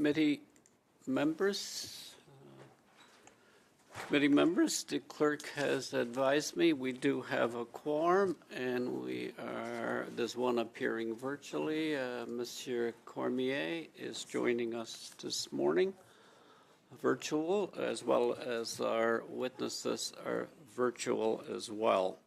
Committee members, the clerk has advised me we do have a quorum, and there's one appearing virtually. Monsieur Cormier is joining us this morning, virtual, as well as our witnesses are virtual as well.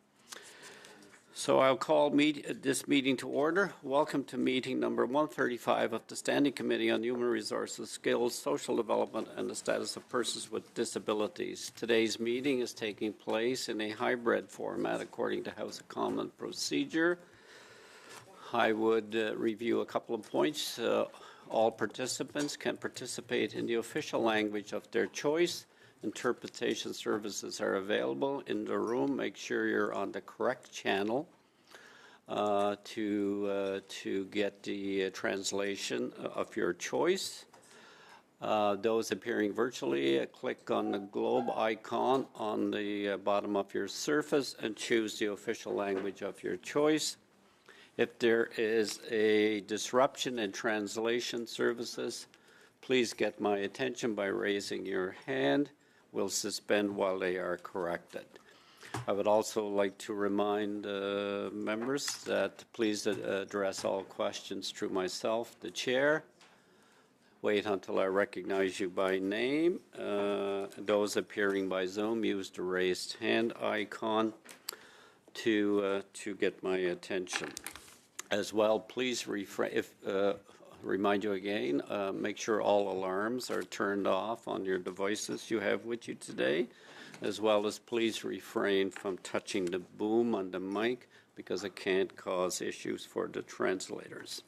So I'll call this meeting to order. Welcome to meeting number 135 of the Standing Committee on Human Resources, Skills, Social Development, and the Status of Persons with Disabilities. Today's meeting is taking place in a hybrid format according to House of Commons procedure. I would review a couple of points. All participants can participate in the official language of their choice. Interpretation services are available in the room. Make sure you're on the correct channel to get the translation of your choice. Those appearing virtually, click on the globe icon on the bottom of your surface and choose the official language of your choice. If there is a disruption in translation services, please get my attention by raising your hand. We'll suspend while they are corrected. I would also like to remind members that please address all questions through myself, the chair. Wait until I recognize you by name. Those appearing by Zoom, use the raised hand icon to get my attention. As well, please remind you again, make sure all alarms are turned off on your devices you have with you today, as well as please refrain from touching the boom on the mic because it can cause issues for the translators.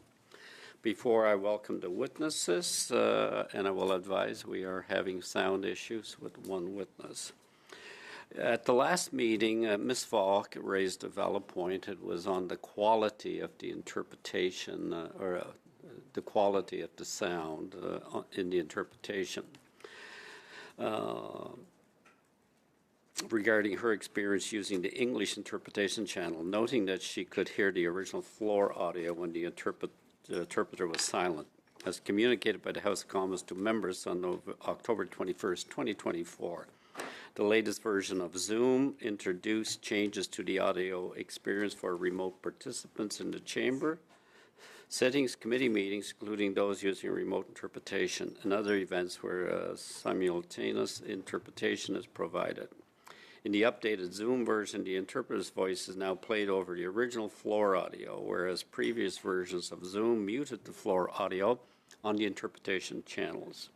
Before I welcome the witnesses, and I will advise we are having sound issues with one witness. At the last meeting, Ms. Falk raised a valid point. It was on the quality of the interpretation the quality of the sound in the interpretation. Regarding her experience using the English interpretation channel, noting that she could hear the original floor audio when the interpreter was silent. As communicated by the House of Commons to members on October 21st, 2024. The latest version of Zoom introduced changes to the audio experience for remote participants in the chamber. Settings, committee meetings, including those using remote interpretation, and other events where simultaneous interpretation is provided. In the updated Zoom version, the interpreter's voice is now played over the original floor audio, whereas previous versions of Zoom muted the floor audio on the interpretation channels.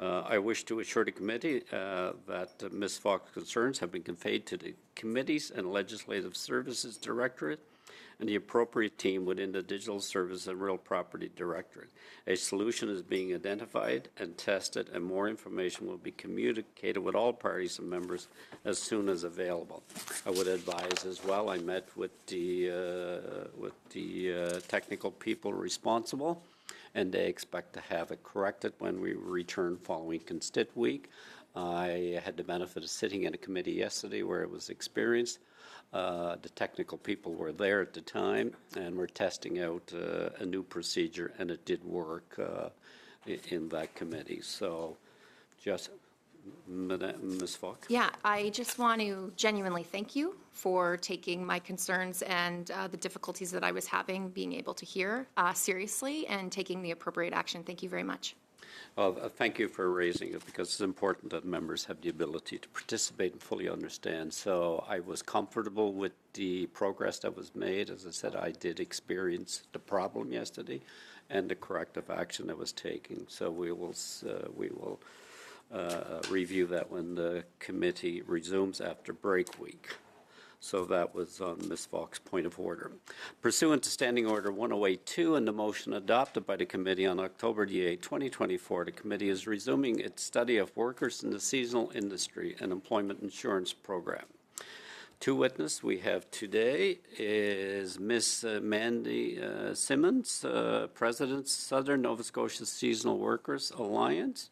I wish to assure the committee that Ms. Falk's concerns have been conveyed to the Committees and Legislative Services Directorate and the appropriate team within the Digital Service and Real Property Directorate. A solution is being identified and tested, and more information will be communicated with all parties and members as soon as available. I would advise as well, I met with the technical people responsible, and they expect to have it corrected when we return following Constit Week. I had the benefit of sitting in a committee yesterday where it was experienced. The technical people were there at the time, and we're testing out a new procedure, and it did work in that committee. So just, Ms. Falk. Yeah, I just want to genuinely thank you for taking my concerns and the difficulties that I was having being able to hear seriously and taking the appropriate action. Thank you very much. Well, thank you for raising it because it's important that members have the ability to participate and fully understand. So I was comfortable with the progress that was made. As I said, I did experience the problem yesterday and the corrective action that was taken. So we will review that when the committee resumes after break week. So that was on Ms. Falk's point of order. Pursuant to Standing Order 1082 and the motion adopted by the committee on October 8, 2024, the committee is resuming its study of workers in the seasonal industry and employment insurance program. Two witnesses we have today is Ms. Mandy Simmons, President, Southern Nova Scotia Seasonal Workers Alliance,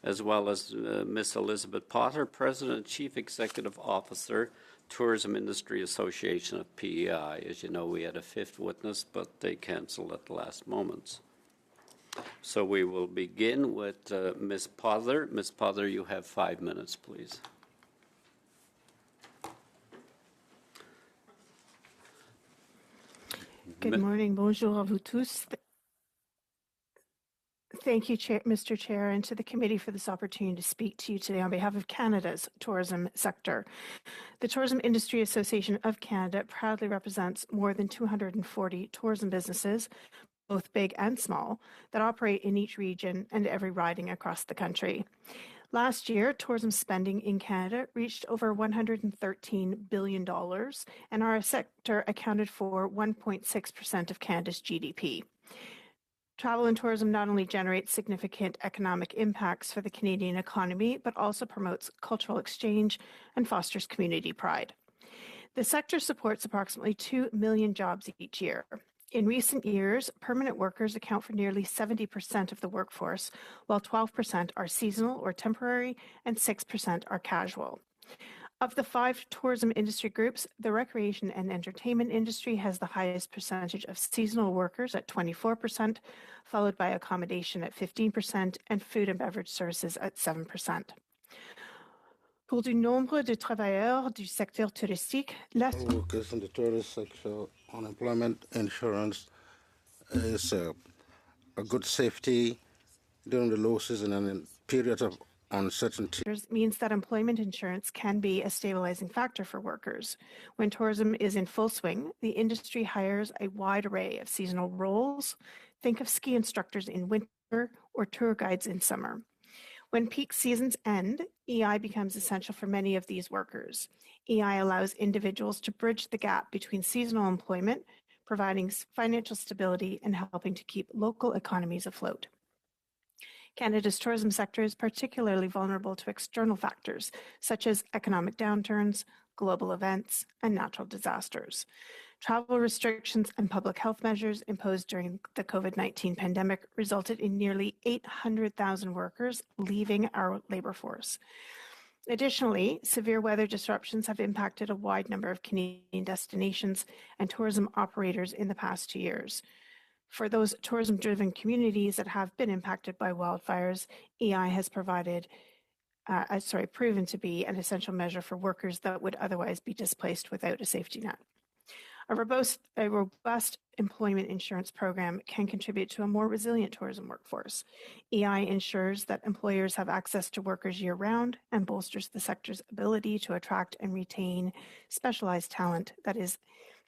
as well as Ms. Elizabeth Potter, President and Chief Executive Officer, Tourism Industry Association of PEI. As you know, we had a fifth witness, but they canceled at the last moments. So we will begin with Ms. Pother. Ms. Pother, you have 5 minutes, please. Good morning. Bonjour à vous tous. Thank you, Mr. Chair, and to the committee for this opportunity to speak to you today on behalf of Canada's tourism sector. The Tourism Industry Association of Canada proudly represents more than 240 tourism businesses, both big and small, that operate in each region and every riding across the country. Last year, tourism spending in Canada reached over $113 billion, and our sector accounted for 1.6% of Canada's GDP. Travel and tourism not only generates significant economic impacts for the Canadian economy, but also promotes cultural exchange and fosters community pride. The sector supports approximately 2 million jobs each year. In recent years, permanent workers account for nearly 70% of the workforce, while 12% are seasonal or temporary and 6% are casual. Of the 5 tourism industry groups, the recreation and entertainment industry has the highest percentage of seasonal workers at 24%, followed by accommodation at 15% and food and beverage services at 7%. Pour du nombre de travailleurs du secteur touristique, workers in the tourist sector, unemployment insurance is a good safety during the low season and in periods of uncertainty. Means that employment insurance can be a stabilizing factor for workers. When tourism is in full swing, the industry hires a wide array of seasonal roles. Think of ski instructors in winter or tour guides in summer. When peak seasons end, EI becomes essential for many of these workers. EI allows individuals to bridge the gap between seasonal employment, providing financial stability and helping to keep local economies afloat. Canada's tourism sector is particularly vulnerable to external factors, such as economic downturns, global events, and natural disasters. Travel restrictions and public health measures imposed during the COVID-19 pandemic resulted in nearly 800,000 workers leaving our labor force. Additionally, severe weather disruptions have impacted a wide number of Canadian destinations and tourism operators in the past 2 years. For those tourism-driven communities that have been impacted by wildfires, EI has proven to be an essential measure for workers that would otherwise be displaced without a safety net. A robust employment insurance program can contribute to a more resilient tourism workforce. EI ensures that employers have access to workers year-round and bolsters the sector's ability to attract and retain specialized talent.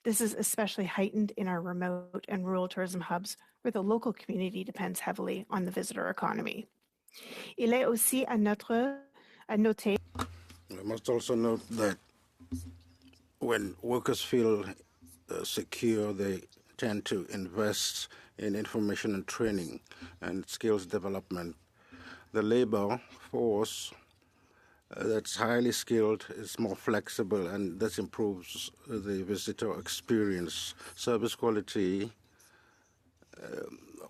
This is especially heightened in our remote and rural tourism hubs, where the local community depends heavily on the visitor economy. Il est aussi à noter. I must also note that when workers feel secure, they tend to invest in information and training and skills development. The labor force that's highly skilled is more flexible, and this improves the visitor experience. Service quality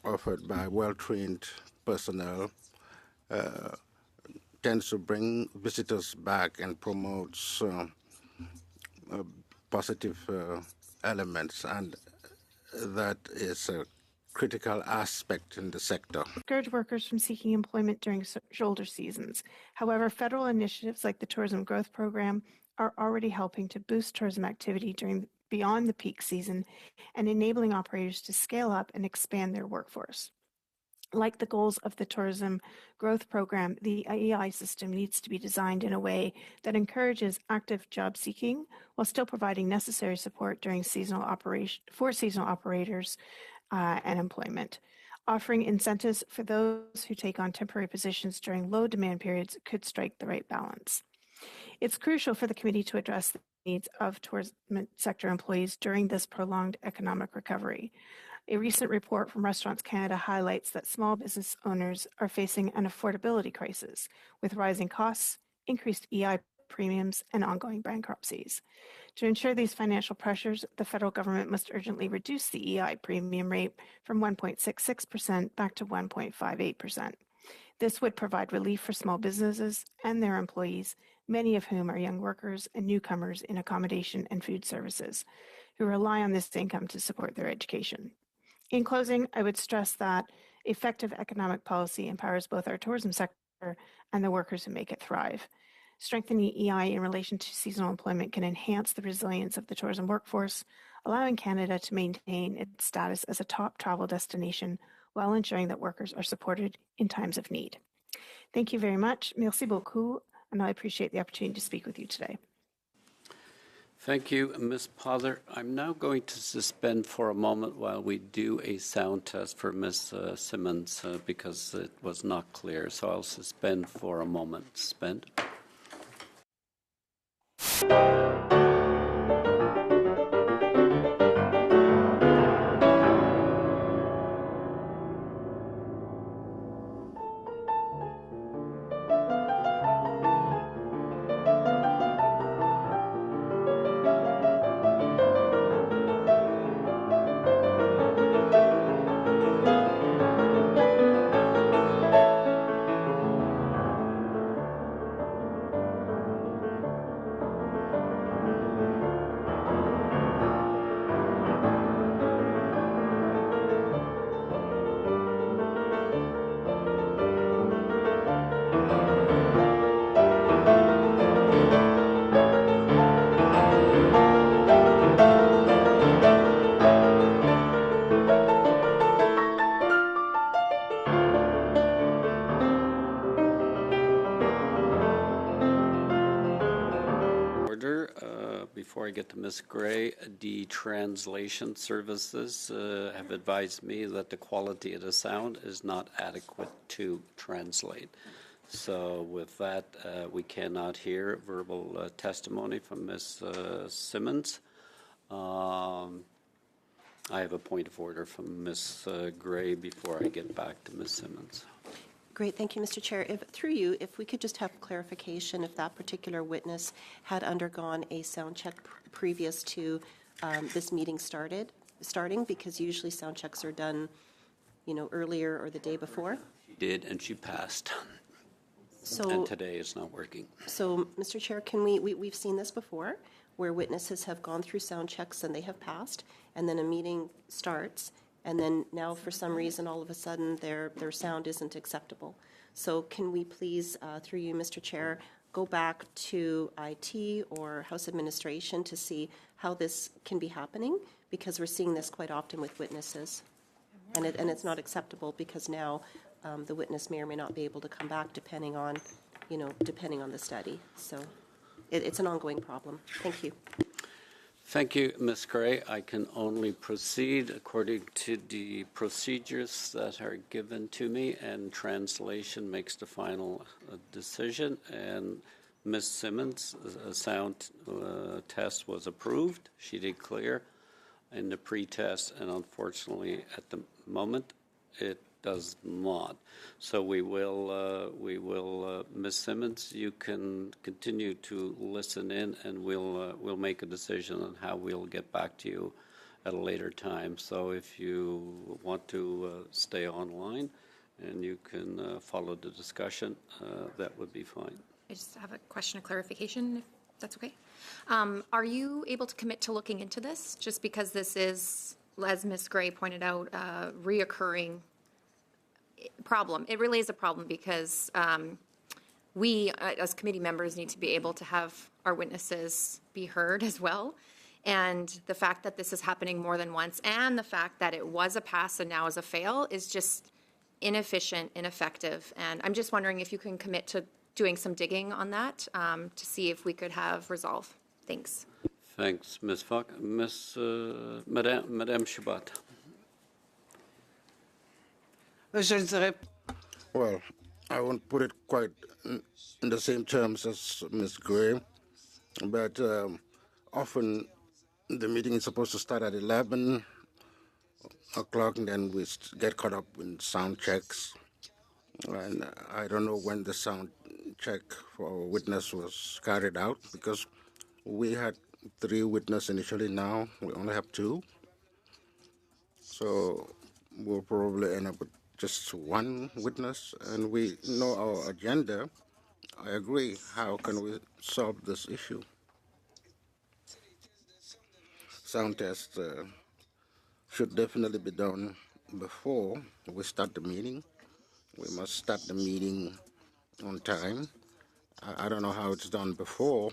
offered by well-trained personnel tends to bring visitors back and promotes positive elements, and that is a critical aspect in the sector. Discourage workers from seeking employment during shoulder seasons. However, federal initiatives like the Tourism Growth Program are already helping to boost tourism activity beyond the peak season and enabling operators to scale up and expand their workforce. Like the goals of the Tourism Growth Program, the EI system needs to be designed in a way that encourages active job seeking while still providing necessary support during seasonal operators and employment. Offering incentives for those who take on temporary positions during low demand periods could strike the right balance. It's crucial for the committee to address the needs of tourism sector employees during this prolonged economic recovery. A recent report from Restaurants Canada highlights that small business owners are facing an affordability crisis with rising costs, increased EI premiums, and ongoing bankruptcies. To ensure these financial pressures, the federal government must urgently reduce the EI premium rate from 1.66% back to 1.58%. This would provide relief for small businesses and their employees, many of whom are young workers and newcomers in accommodation and food services, who rely on this income to support their education. In closing, I would stress that Effective economic policy empowers both our tourism sector and the workers who make it thrive. Strengthening EI in relation to seasonal employment can enhance the resilience of the tourism workforce, allowing Canada to maintain its status as a top travel destination while ensuring that workers are supported in times of need. Thank you very much. Merci beaucoup, and I appreciate the opportunity to speak with you today. Thank you, Ms. Potter. I'm now going to suspend for a moment while we do a sound test for Ms. Simmons because it was not clear. So I'll suspend for a moment. Suspend. Before I get to Ms. Gray, the translation services have advised me that the quality of the sound is not adequate to translate. So with that, we cannot hear verbal testimony from Ms. Simmons. I have a point of order from Ms. Gray before I get back to Ms. Simmons. Great, thank you, Mr. Chair. Through you, if we could just have clarification if that particular witness had undergone a sound check previous to this meeting starting, because usually sound checks are done, earlier or the day before. She did, and she passed. So, and today it's not working. So, Mr. Chair, can we've seen this before, where witnesses have gone through sound checks and they have passed, and then a meeting starts. And then now, for some reason, all of a sudden, their sound isn't acceptable. So can we please, through you, Mr. Chair, go back to IT or House Administration to see how this can be happening? Because we're seeing this quite often with witnesses. And it's not acceptable because now the witness may or may not be able to come back depending on the study. So it's an ongoing problem. Thank you. Thank you, Ms. Gray. I can only proceed according to the procedures that are given to me, and translation makes the final decision. And Ms. Simmons' sound test was approved. She did clear in the pre-test, and unfortunately, at the moment, it does not. So we will, Ms. Simmons, you can continue to listen in, and we'll make a decision on how we'll get back to you at a later time. So if you want to stay online and you can follow the discussion, that would be fine. I just have a question of clarification, if that's okay. Are you able to commit to looking into this? Just because this is, as Ms. Gray pointed out, a reoccurring problem. It really is a problem because we, as committee members, need to be able to have our witnesses be heard as well. And the fact that this is happening more than once, and the fact that it was a pass and now is a fail, is just inefficient, ineffective. And I'm just wondering if you can commit to doing some digging on that to see if we could have resolve. Thanks. Thanks, Ms. Falk. Madame Chabot. Well, I won't put it quite in the same terms as Ms. Gray, but often the meeting is supposed to start at 11 o'clock, and then we get caught up in sound checks. And I don't know when the sound check for our witness was carried out, because we had 3 witnesses initially. Now we only have 2. So we'll probably end up with just 1 witness, and we know our agenda. I agree. How can we solve this issue? Sound test should definitely be done before we start the meeting. We must start the meeting on time. I don't know how it's done before.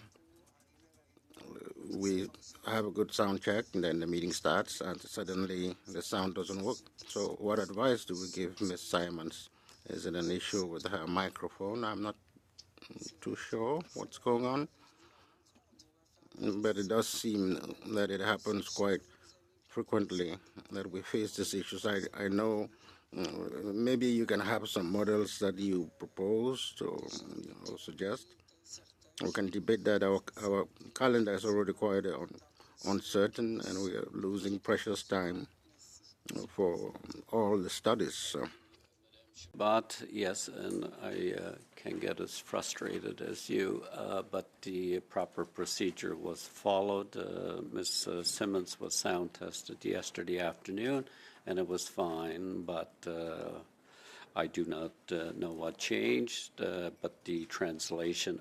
We have a good sound check, and then the meeting starts, and suddenly the sound doesn't work. So what advice do we give Ms. Simons? Is it an issue with her microphone? I'm not too sure what's going on, but it does seem that it happens quite frequently that we face these issues. I know maybe you can have some models that you propose or suggest. We can debate that. Our calendar is already quite uncertain, and we are losing precious time for all the studies. So. But yes, and I can get as frustrated as you, but the proper procedure was followed. Ms. Simmons was sound tested yesterday afternoon, and it was fine, but I do not know what changed, but the translation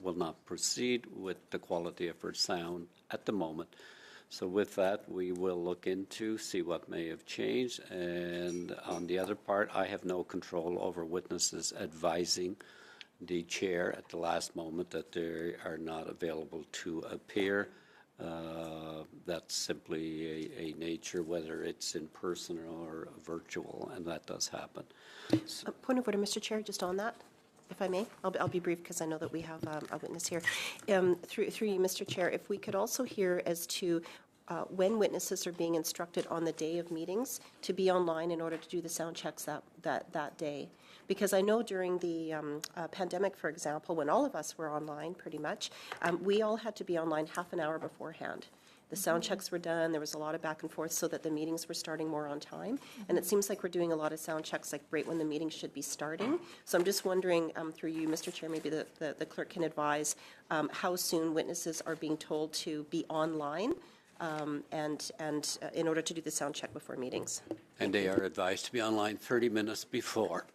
will not proceed with the quality of her sound at the moment. So with that, we will look into, see what may have changed. And on the other part, I have no control over witnesses advising the chair at the last moment that they are not available to appear. That's simply a nature, whether it's in person or virtual, and that does happen. A point of order, Mr. Chair, just on that, if I may. I'll be brief because I know that we have a witness here. Through you, Mr. Chair, if we could also hear as to when witnesses are being instructed on the day of meetings to be online in order to do the sound checks that day. Because I know during the pandemic, for example, when all of us were online pretty much, we all had to be online half an hour beforehand. The sound checks were done, there was a lot of back and forth so that the meetings were starting more on time. And it seems like we're doing a lot of sound checks like right when the meeting should be starting. So I'm just wondering, through you, Mr. Chair, maybe the clerk can advise how soon witnesses are being told to be online and in order to do the sound check before meetings. And they are advised to be online 30 minutes before.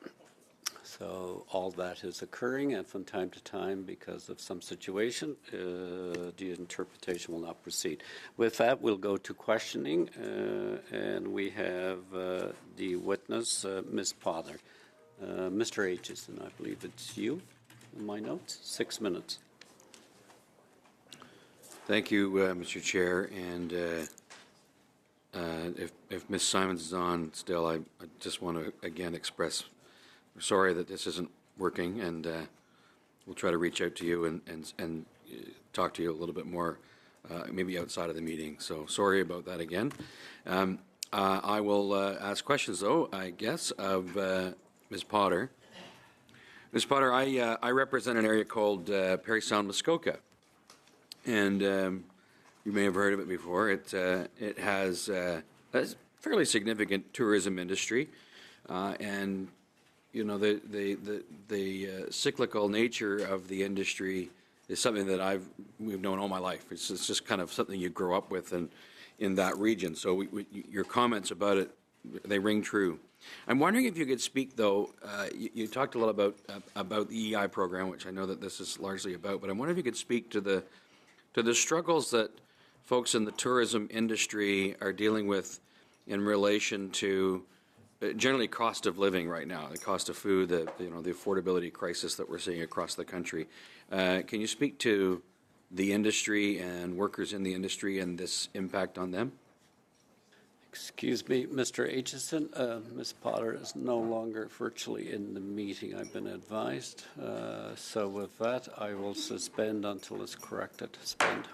So all that is occurring, and from time to time, because of some situation, the interpretation will not proceed. With that, we'll go to questioning, and we have the witness, Ms. Potter. Mr. Aitchison, I believe it's you in my notes. 6 minutes. Thank you, Mr. Chair. And if Ms. Simons is on still, I just want to again express sorry that this isn't working, and we'll try to reach out to you and talk to you a little bit more, maybe outside of the meeting. So sorry about that again. I will ask questions, though, I guess, of Ms. Potter. Ms. Potter, I represent an area called Parry Sound, Muskoka, and you may have heard of it before. It has a fairly significant tourism industry, and you know, the cyclical nature of the industry is something that we've known all my life. It's just kind of something you grow up with in that region. So your comments about it, they ring true. I'm wondering if you could speak, though, you talked a lot about the EI program, which I know that this is largely about, but I wonder if you could speak to the struggles that folks in the tourism industry are dealing with in relation to generally cost of living right now, the cost of food, the affordability crisis that we're seeing across the country. Can you speak to the industry and workers in the industry and this impact on them? Excuse me, Mr. Aitchison, Ms. Potter is no longer virtually in the meeting, I've been advised. So with that, I will suspend until it's corrected. Suspend.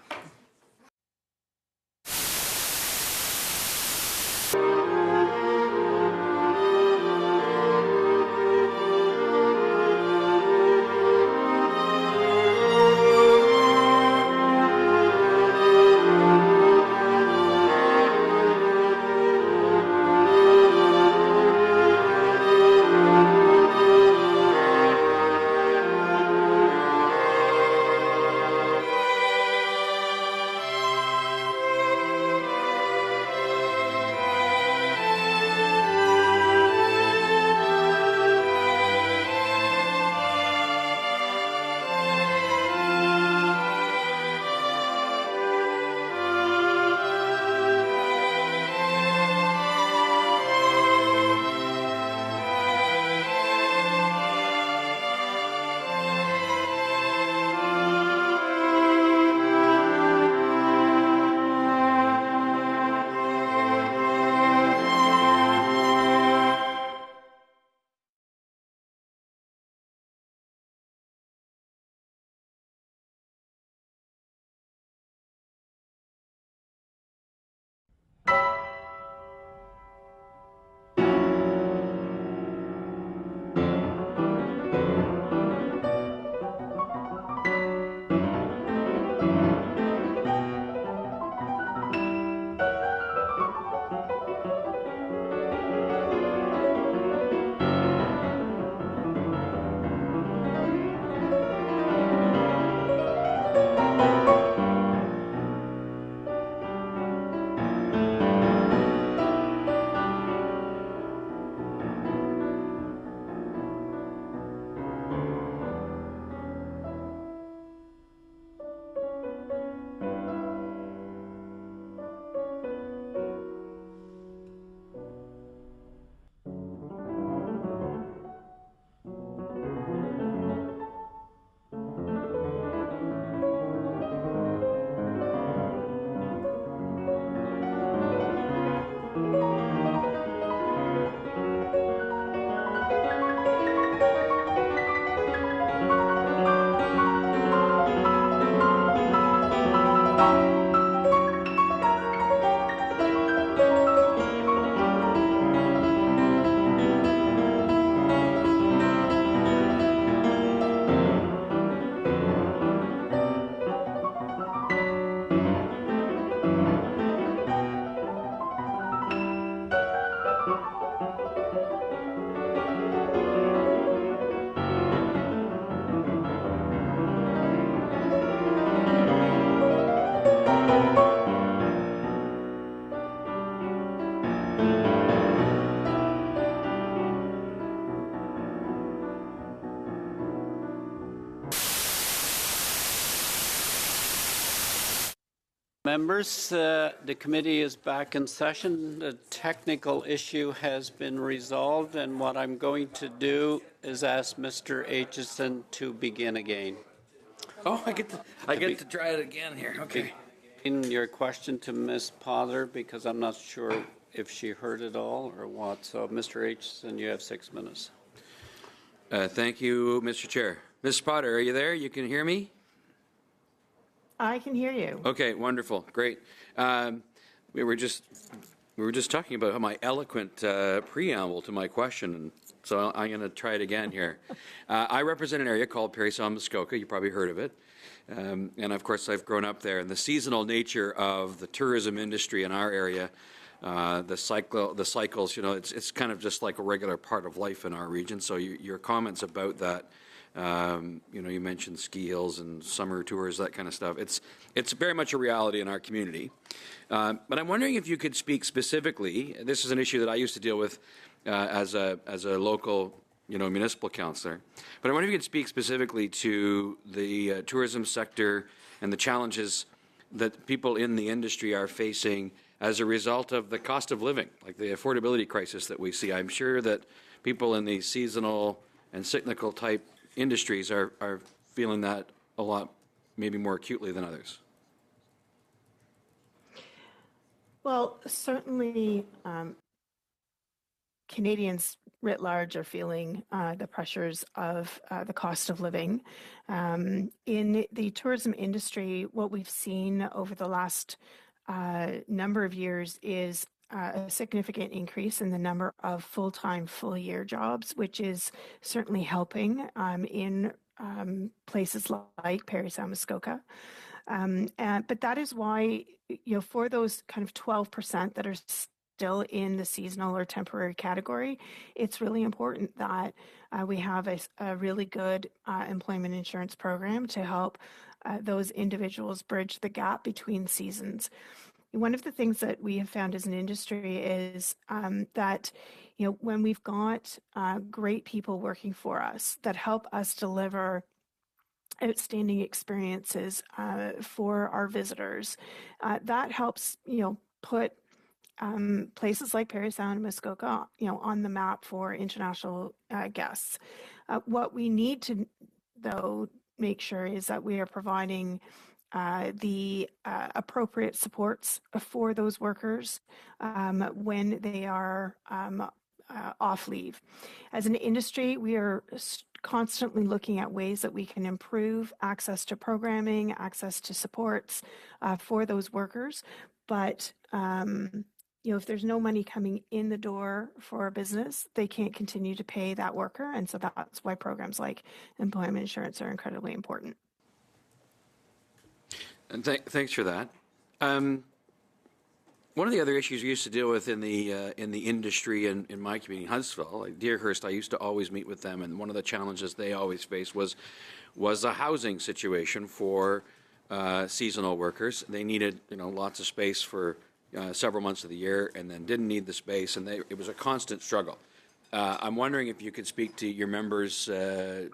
Members, the committee is back in session. The technical issue has been resolved, and what I'm going to do is ask Mr. Aitchison to begin again. Oh, I get to try it again here. Okay. In your question to Ms. Potter, because I'm not sure if she heard it all or what. So, Mr. Aitchison, you have 6 minutes. Thank you, Mr. Chair. Ms. Potter, are you there? You can hear me? I can hear you. Okay, wonderful, great. We were just talking about my eloquent preamble to my question, and so I'm going to try it again here. I represent an area called Parry Sound Muskoka. You probably heard of it, and of course I've grown up there. And the seasonal nature of the tourism industry in our area, the cycles, you know, it's kind of just like a regular part of life in our region. So your comments about that. You know, you mentioned ski hills and summer tours, that kind of stuff. It's very much a reality in our community. But I'm wondering if you could speak specifically. This is an issue that I used to deal with as a local, you know, municipal councillor. But I wonder if you could speak specifically to the tourism sector and the challenges that people in the industry are facing as a result of the cost of living, like the affordability crisis that we see. I'm sure that people in the seasonal and cyclical type industries are feeling that a lot, maybe more acutely than others. Well, certainly Canadians writ large are feeling the pressures of the cost of living. In the tourism industry, what we've seen over the last number of years is a significant increase in the number of full-time, full-year jobs, which is certainly helping in places like Parry Sound Muskoka. But that is why, you know, for those kind of 12% that are still in the seasonal or temporary category, it's really important that we have a really good employment insurance program to help those individuals bridge the gap between seasons. One of the things that we have found as an industry is that, you know, when we've got great people working for us that help us deliver outstanding experiences for our visitors, that helps, you know, put places like Parry Sound and Muskoka, you know, on the map for international guests. What we need to, though, make sure is that we are providing the appropriate supports for those workers when they are off leave. As an industry, we are constantly looking at ways that we can improve access to programming, access to supports for those workers. But you know, if there's no money coming in the door for a business, they can't continue to pay that worker, and so that's why programs like employment insurance are incredibly important. And thanks for that. One of the other issues we used to deal with in the industry in my community, Huntsville, like Deerhurst, I used to always meet with them, and one of the challenges they always faced was a housing situation for seasonal workers. They needed, you know, lots of space for several months of the year, and then didn't need the space, and it was a constant struggle. I'm wondering if you could speak to your members'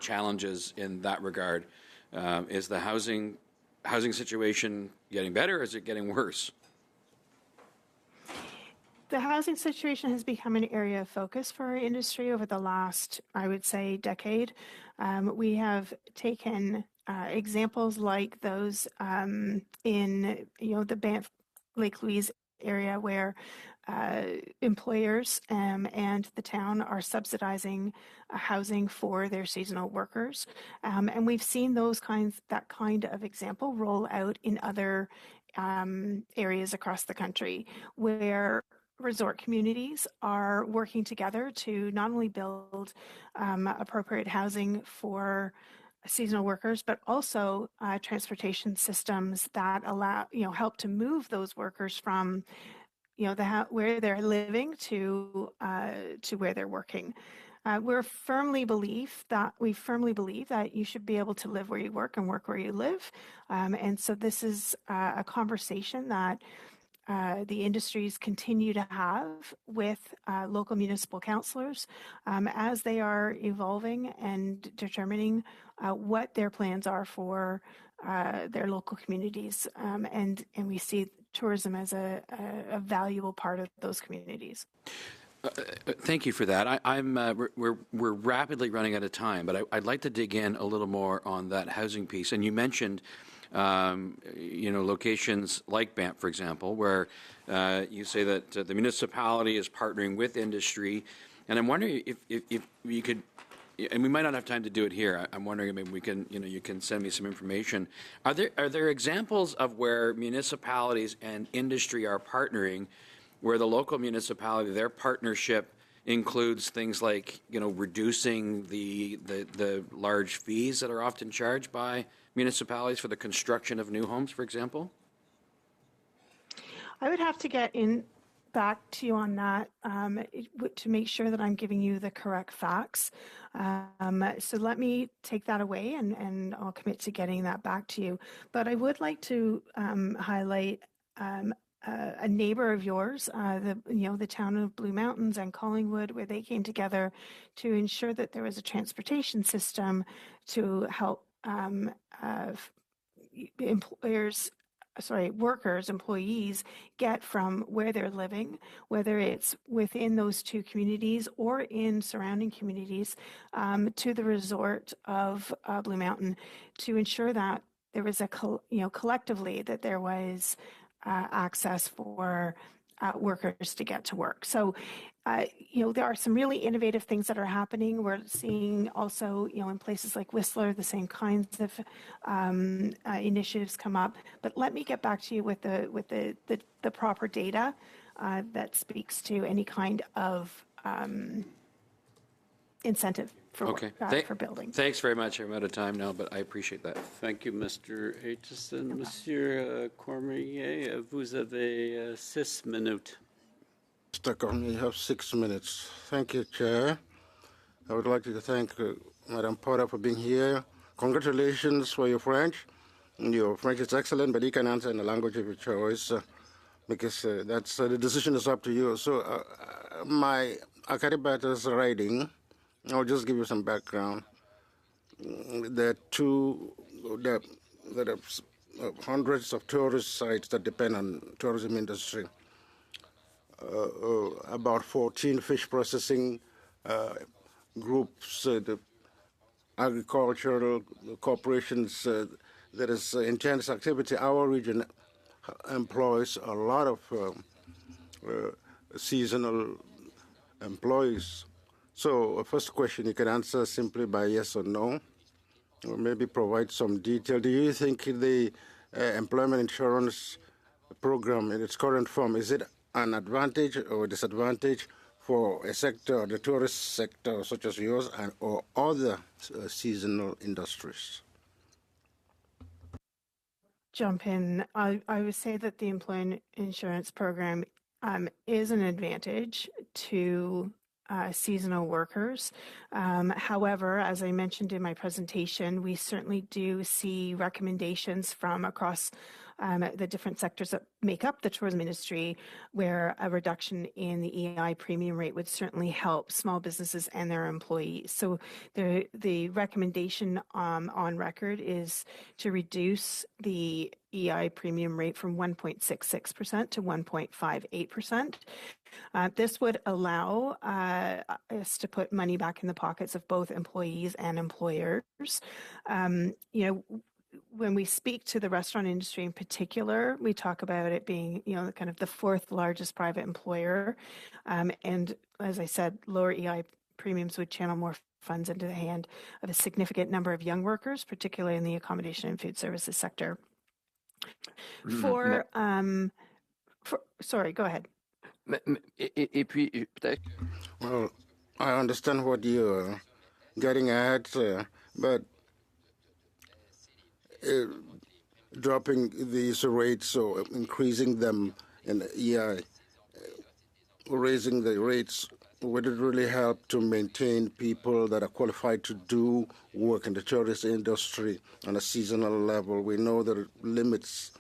challenges in that regard. Is the housing situation getting better, or is it getting worse? The housing situation has become an area of focus for our industry over the last, I would say, decade. We have taken examples like those in, you know, the Banff Lake Louise area where employers and the town are subsidizing housing for their seasonal workers, and we've seen that kind of example roll out in other areas across the country where resort communities are working together to not only build appropriate housing for seasonal workers, but also transportation systems that allow, you know, help to move those workers from, you know, where they're living to where they're working. We firmly believe that you should be able to live where you work and work where you live, and so this is a conversation that the industries continue to have with local municipal councillors as they are evolving and determining what their plans are for their local communities. And we see tourism as a valuable part of those communities. Thank you for that. We're rapidly running out of time, but I'd like to dig in a little more on that housing piece. And you mentioned, locations like Banff, for example, where you say that the municipality is partnering with industry. And I'm wondering if you could, and we might not have time to do it here. I'm wondering if maybe we can, you can send me some information. Are there examples of where municipalities and industry are partnering, where the local municipality, their partnership includes things like, reducing the large fees that are often charged by municipalities for the construction of new homes, for example? I would have to get back to you on that to make sure that I'm giving you the correct facts. So let me take that away and I'll commit to getting that back to you. But I would like to highlight a neighbor of yours, the town of Blue Mountains and Collingwood, where they came together to ensure that there was a transportation system to help employees get from where they're living, whether it's within those two communities or in surrounding communities, to the resort of Blue Mountain, to ensure that there was collectively that there was access for workers to get to work. So, there are some really innovative things that are happening. We're seeing also, in places like Whistler, the same kinds of initiatives come up. But let me get back to you with the proper data that speaks to any kind of incentive for for building. Thanks very much. I'm out of time now, but I appreciate that. Thank you, Mr. Aitchison. Monsieur Cormier, vous avez 6 minutes. Mr. Cormier, you have 6 minutes. Thank you, Chair. I would like to thank Madam Porter for being here. Congratulations for your French. Your French is excellent, but you can answer in the language of your choice because that's the decision is up to you. So my Acadibata's writing, I'll just give you some background. There are hundreds of tourist sites that depend on tourism industry. About 14 fish processing groups, the agricultural corporations, there is intense activity. Our region employs a lot of seasonal employees. So first question you can answer simply by yes or no, or maybe provide some detail. Do you think the employment insurance program in its current form, is it an advantage or disadvantage for a sector, the tourist sector such as yours, and or other seasonal industries? Jump in. I would say that the employment insurance program is an advantage to seasonal workers. However, as I mentioned in my presentation, we certainly do see recommendations from across the different sectors that make up the tourism industry, where a reduction in the EI premium rate would certainly help small businesses and their employees. So the recommendation on record is to reduce the EI premium rate from 1.66% to 1.58%. This would allow us to put money back in the pockets of both employees and employers. When we speak to the restaurant industry in particular, we talk about it being, kind of the fourth largest private employer. And as I said, lower EI premiums would channel more funds into the hand of a significant number of young workers, particularly in the accommodation and food services sector. Sorry, go ahead. Well, I understand what you're getting at, but dropping these rates or increasing them in EI, raising the rates, would it really help to maintain people that are qualified to do work in the tourist industry on a seasonal level? We know there are limits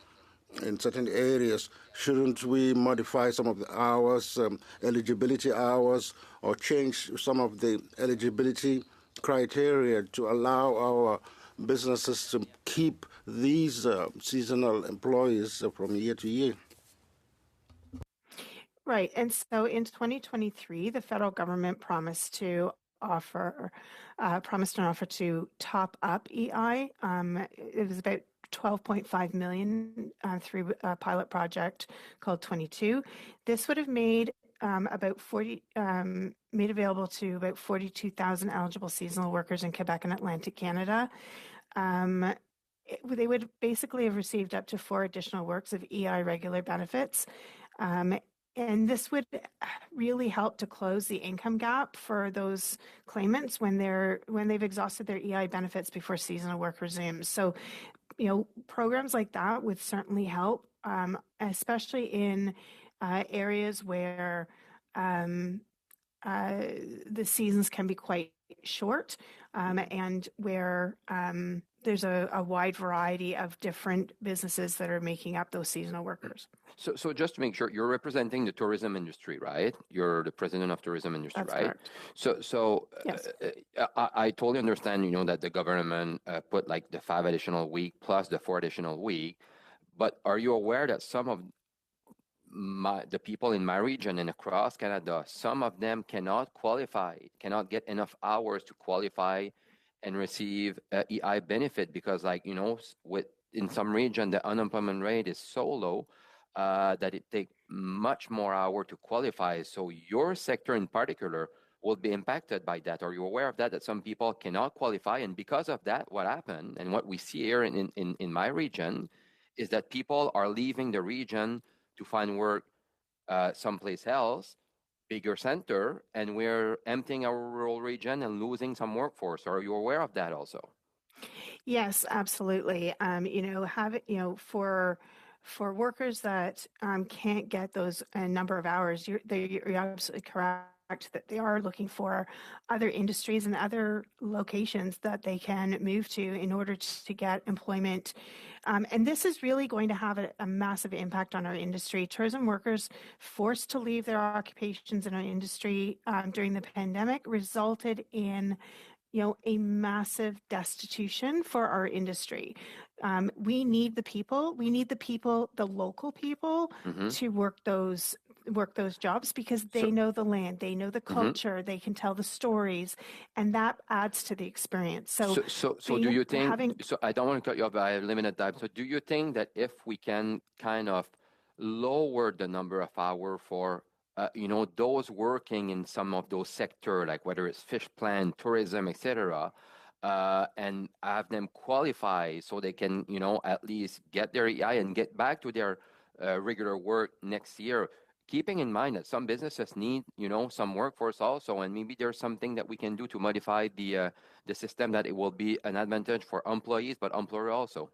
in certain areas. Shouldn't we modify some of the hours, eligibility hours, or change some of the eligibility criteria to allow our businesses to keep these seasonal employees from year to year? Right. And so in 2023, the federal government promised an offer to top up EI. It was about 12.5 million through a pilot project called 22. This would have made made available to about 42,000 eligible seasonal workers in Quebec and Atlantic Canada. They would basically have received up to 4 additional works of EI regular benefits. And this would really help to close the income gap for those claimants when they've exhausted their EI benefits before seasonal work resumes. So, programs like that would certainly help, especially in areas where the seasons can be quite short, and where there's a wide variety of different businesses that are making up those seasonal workers. So just to make sure, you're representing the tourism industry, right? You're the president of tourism industry, That's right? correct. So Yes. I totally understand, that the government put like the 5 additional week plus the 4 additional week, but are you aware that some of the people in my region and across Canada, some of them cannot get enough hours to qualify and receive EI benefit because, in some region, the unemployment rate is so low that it takes much more hours to qualify. So your sector in particular will be impacted by that. Are you aware of that some people cannot qualify? And because of that, what happened and what we see here in my region is that people are leaving the region to find work someplace else, bigger center, and we're emptying our rural region and losing some workforce. Are you aware of that also? Yes, absolutely. For workers that can't get those number of hours, you're absolutely correct that they are looking for other industries and other locations that they can move to in order to get employment. And this is really going to have a massive impact on our industry. Tourism workers forced to leave their occupations in our industry during the pandemic resulted in a massive destitution for our industry. We need the people, the local people to work those jobs because they know the land, they know the culture, they can tell the stories, and that adds to the experience. So do you think, so I don't want to cut you off, but I have limited time. So do you think that if we can kind of lower the number of hours for those working in some of those sectors, like whether it's fish plant, tourism, etc., and have them qualify so they can, at least get their EI and get back to their regular work next year, keeping in mind that some businesses need, some workforce also, and maybe there's something that we can do to modify the system that it will be an advantage for employees, but employer also.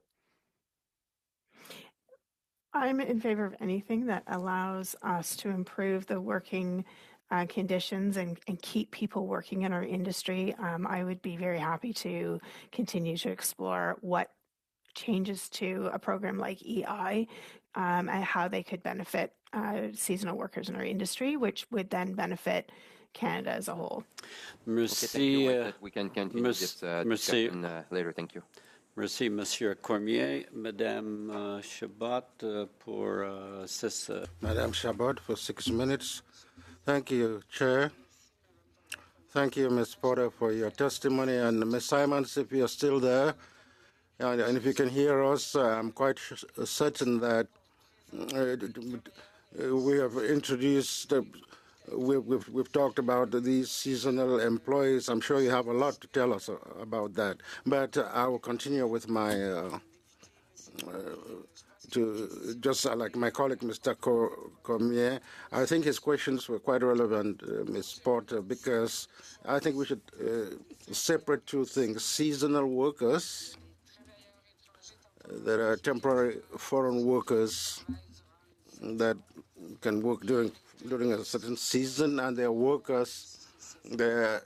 I'm in favor of anything that allows us to improve the working conditions and keep people working in our industry. I would be very happy to continue to explore what changes to a program like EI and how they could benefit seasonal workers in our industry, which would then benefit Canada as a whole. Merci. We can continue this discussion later. Thank you. Merci, Monsieur Cormier. Madame Chabot pour 6. Madame Chabot for 6 minutes. Thank you, Chair. Thank you, Ms. Porter, for your testimony. And Ms. Simons, if you're still there, and if you can hear us, I'm quite certain that we have introduced, we've talked about these seasonal employees. I'm sure you have a lot to tell us about that. But I will continue with my, just like my colleague, Mr. Cormier. I think his questions were quite relevant, Ms. Porter, because I think we should separate 2 things. Seasonal workers, there are temporary foreign workers that can work during a certain season, and there are workers, the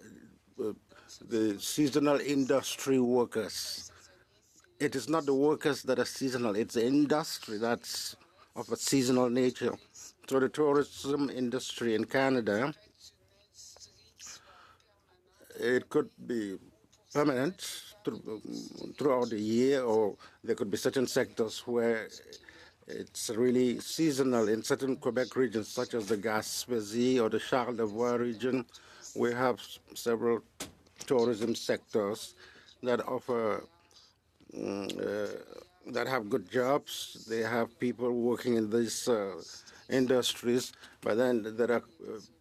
seasonal industry workers. it is not the workers that are seasonal, it's the industry that's of a seasonal nature. So the tourism industry in Canada, it could be permanent throughout the year, or there could be certain sectors where it's really seasonal. In certain Quebec regions, such as the Gaspésie or the Charlevoix region, we have several tourism sectors that offer that have good jobs. They have people working in these industries, but then there are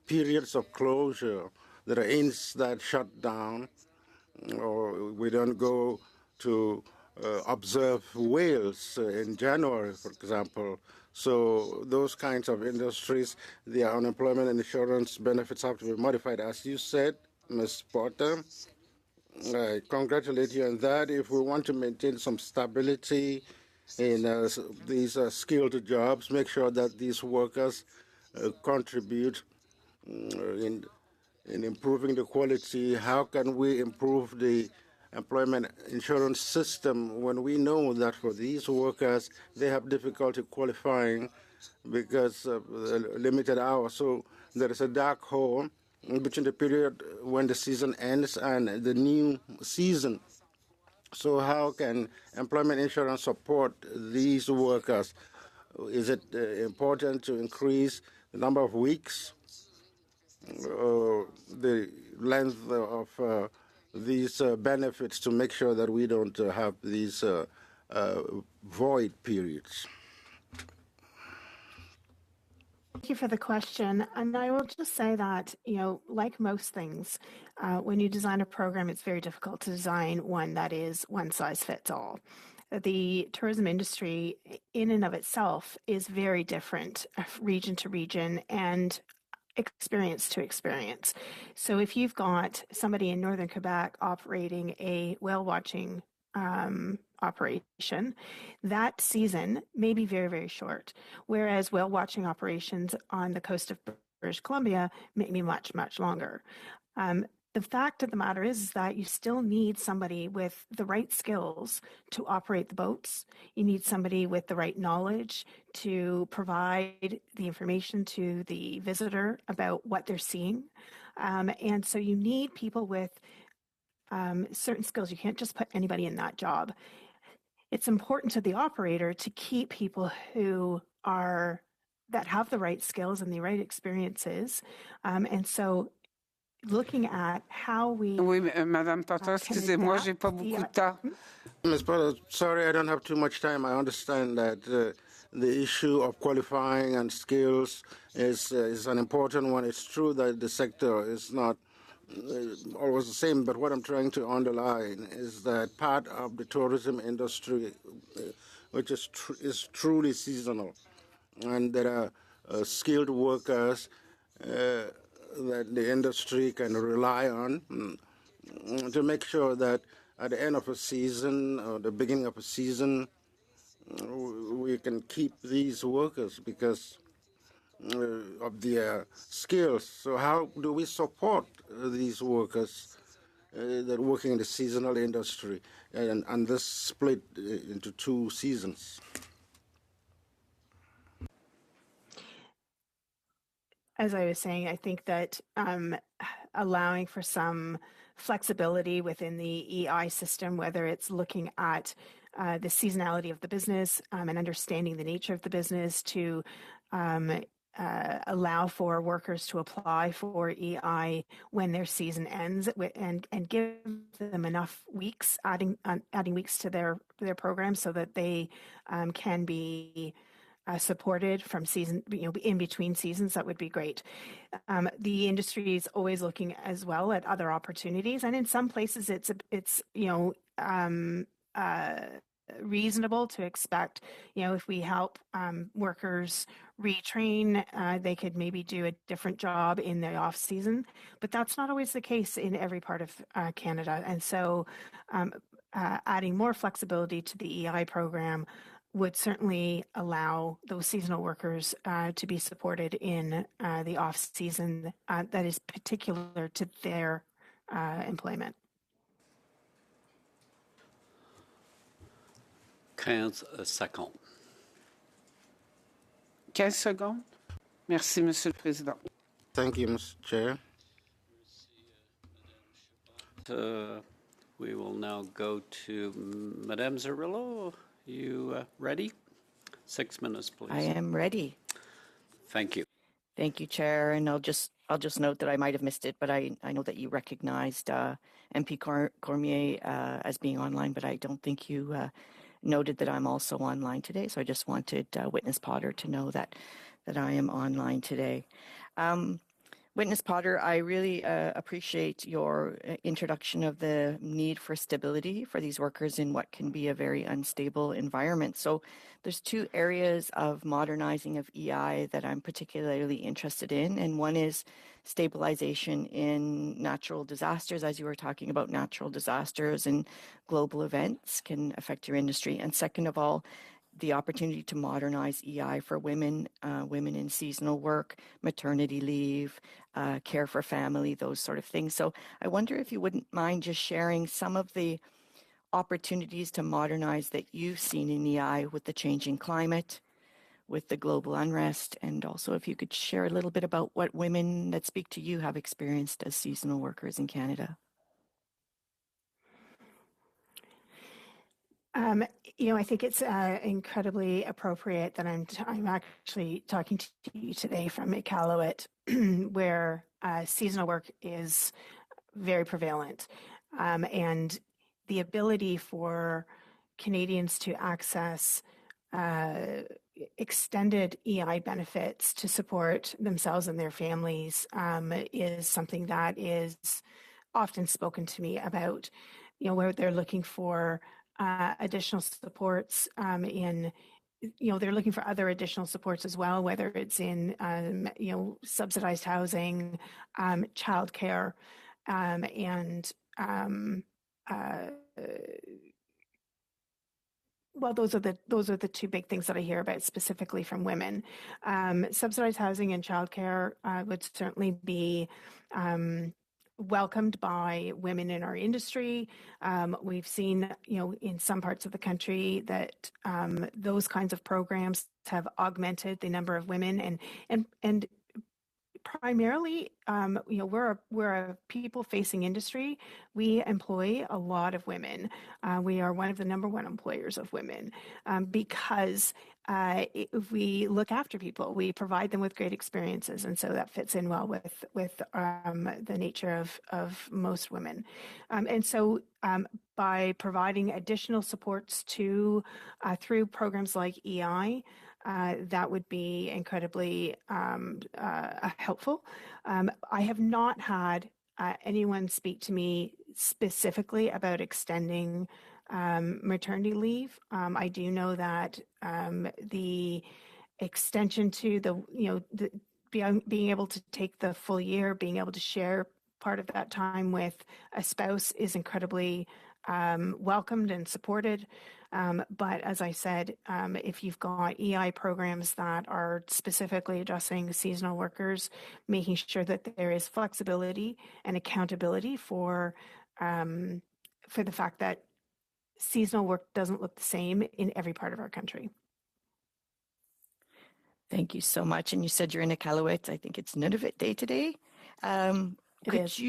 periods of closure. There are inns that shut down, or we don't go to observe whales in January, for example. So those kinds of industries, their unemployment insurance benefits have to be modified. As you said, Ms. Porter, I congratulate you on that. If we want to maintain some stability in these skilled jobs, make sure that these workers contribute in improving the quality. How can we improve the employment insurance system when we know that for these workers, they have difficulty qualifying because of limited hours? So there is a dark hole between the period when the season ends and the new season. So how can employment insurance support these workers? Is it important to increase the number of weeks, the length of these benefits, to make sure that we don't have these void periods? Thank you for the question. And I will just say that, like most things, when you design a program, it's very difficult to design one that is one size fits all. The tourism industry in and of itself is very different region to region and experience to experience. So if you've got somebody in Northern Quebec operating a whale watching operation, that season may be very, very short, whereas whale watching operations on the coast of British Columbia may be much, much longer. The fact of the matter is that you still need somebody with the right skills to operate the boats. You need somebody with the right knowledge to provide the information to the visitor about what they're seeing. And so you need people with certain skills. You can't just put anybody in that job. It's important to the operator to keep people that have the right skills and the right experiences. And so looking at how we Oui, Madame Porter, excusez-moi, j'ai pas beaucoup de temps. Ms. Potter, sorry, I don't have too much time. I understand that the issue of qualifying and skills is an important one. It's true that the sector is not always the same, but what I'm trying to underline is that part of the tourism industry, which is truly seasonal, and there are skilled workers that the industry can rely on to make sure that at the end of a season or the beginning of a season, we can keep these workers because of their skills. So how do we support these workers that are working in the seasonal industry and this split into 2 seasons? As I was saying, I think that allowing for some flexibility within the EI system, whether it's looking at the seasonality of the business and understanding the nature of the business to allow for workers to apply for EI when their season ends and give them enough weeks, adding weeks to their program so that they can be supported from season, in between seasons. That would be great. The industry is always looking as well at other opportunities, and in some places, it's reasonable to expect, if we help workers retrain, they could maybe do a different job in the off season, but that's not always the case in every part of Canada. And so adding more flexibility to the EI program would certainly allow those seasonal workers to be supported in the off season that is particular to their employment. 15 secondes. 15 secondes. Merci, Monsieur le Président. Thank you, Mr. Chair. We will now go to Madame Zerillo. You ready? 6 minutes, please. I am ready. Thank you. Thank you, Chair. And I'll just note that I might have missed it, but I know that you recognized MP Cormier as being online, but I don't think you noted that I'm also online today. So I just wanted Witness Potter to know that I am online today. Witness Potter, I really appreciate your introduction of the need for stability for these workers in what can be a very unstable environment. So there's two areas of modernizing of EI that I'm particularly interested in, and one is stabilization in natural disasters, as you were talking about natural disasters and global events can affect your industry. And second of all, the opportunity to modernize EI for women, women in seasonal work, maternity leave, care for family, those sort of things. So I wonder if you wouldn't mind just sharing some of the opportunities to modernize that you've seen in EI with the changing climate, with the global unrest, and also if you could share a little bit about what women that speak to you have experienced as seasonal workers in Canada. I think it's incredibly appropriate that I'm actually talking to you today from Iqaluit, where seasonal work is very prevalent, and the ability for Canadians to access extended EI benefits to support themselves and their families is something that is often spoken to me about. Where they're looking for additional supports they're looking for other additional supports as well, whether it's in, subsidized housing, childcare, well, those are the two big things that I hear about specifically from women. Subsidized housing and childcare would certainly be welcomed by women in our industry. We've seen, in some parts of the country that those kinds of programs have augmented the number of women, and primarily, we're a people-facing industry. We employ a lot of women. We are one of the number one employers of women because we look after people. We provide them with great experiences, and so that fits in well with the nature of most women. And so, by providing additional supports through programs like EI. That would be incredibly helpful. I have not had anyone speak to me specifically about extending maternity leave. I do know that the extension to being able to take the full year, being able to share part of that time with a spouse is incredibly welcomed and supported. But as I said, if you've got EI programs that are specifically addressing seasonal workers, making sure that there is flexibility and accountability for the fact that seasonal work doesn't look the same in every part of our country. Thank you so much. And you said you're in Iqaluit. I think it's Nunavut Day today. Yes.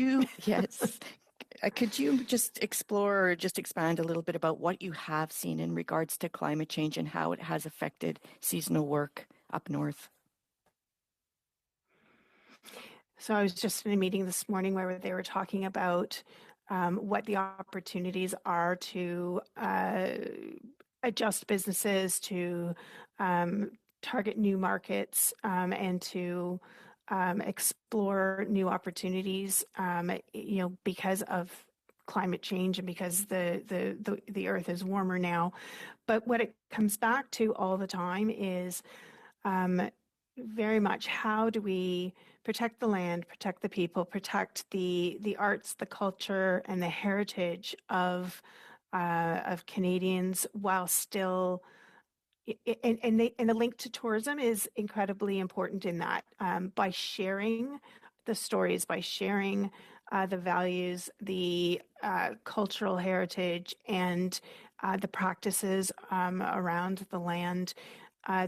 Could you just explore or just expand a little bit about what you have seen in regards to climate change and how it has affected seasonal work up north? So I was just in a meeting this morning where they were talking about what the opportunities are to adjust businesses, to target new markets, and to explore new opportunities, because of climate change and because the earth is warmer now. But what it comes back to all the time is very much how do we protect the land, protect the people, protect the arts, the culture, and the heritage of Canadians while still. And the link to tourism is incredibly important in that, by sharing the stories, by sharing the values, the cultural heritage, and the practices around the land.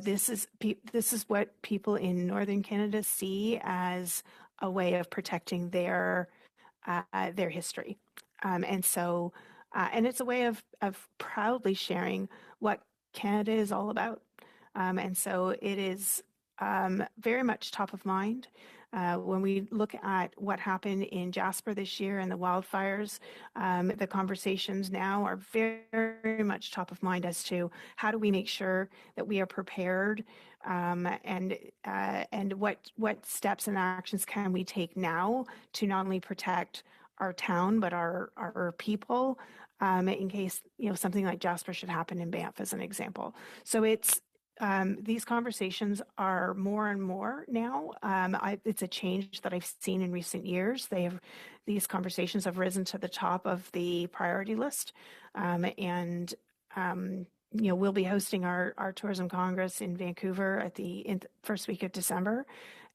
This is what people in Northern Canada see as a way of protecting their history, and so and it's a way of proudly sharing what Canada is all about, and so it is very much top of mind. When we look at what happened in Jasper this year and the wildfires, the conversations now are very much top of mind as to how do we make sure that we are prepared, and what steps and actions can we take now to not only protect our town but our people, in case something like Jasper should happen in Banff, as an example. So it's these conversations are more and more now. It's a change that I've seen in recent years. These conversations have risen to the top of the priority list, and we'll be hosting our Tourism Congress in Vancouver at the first week of December,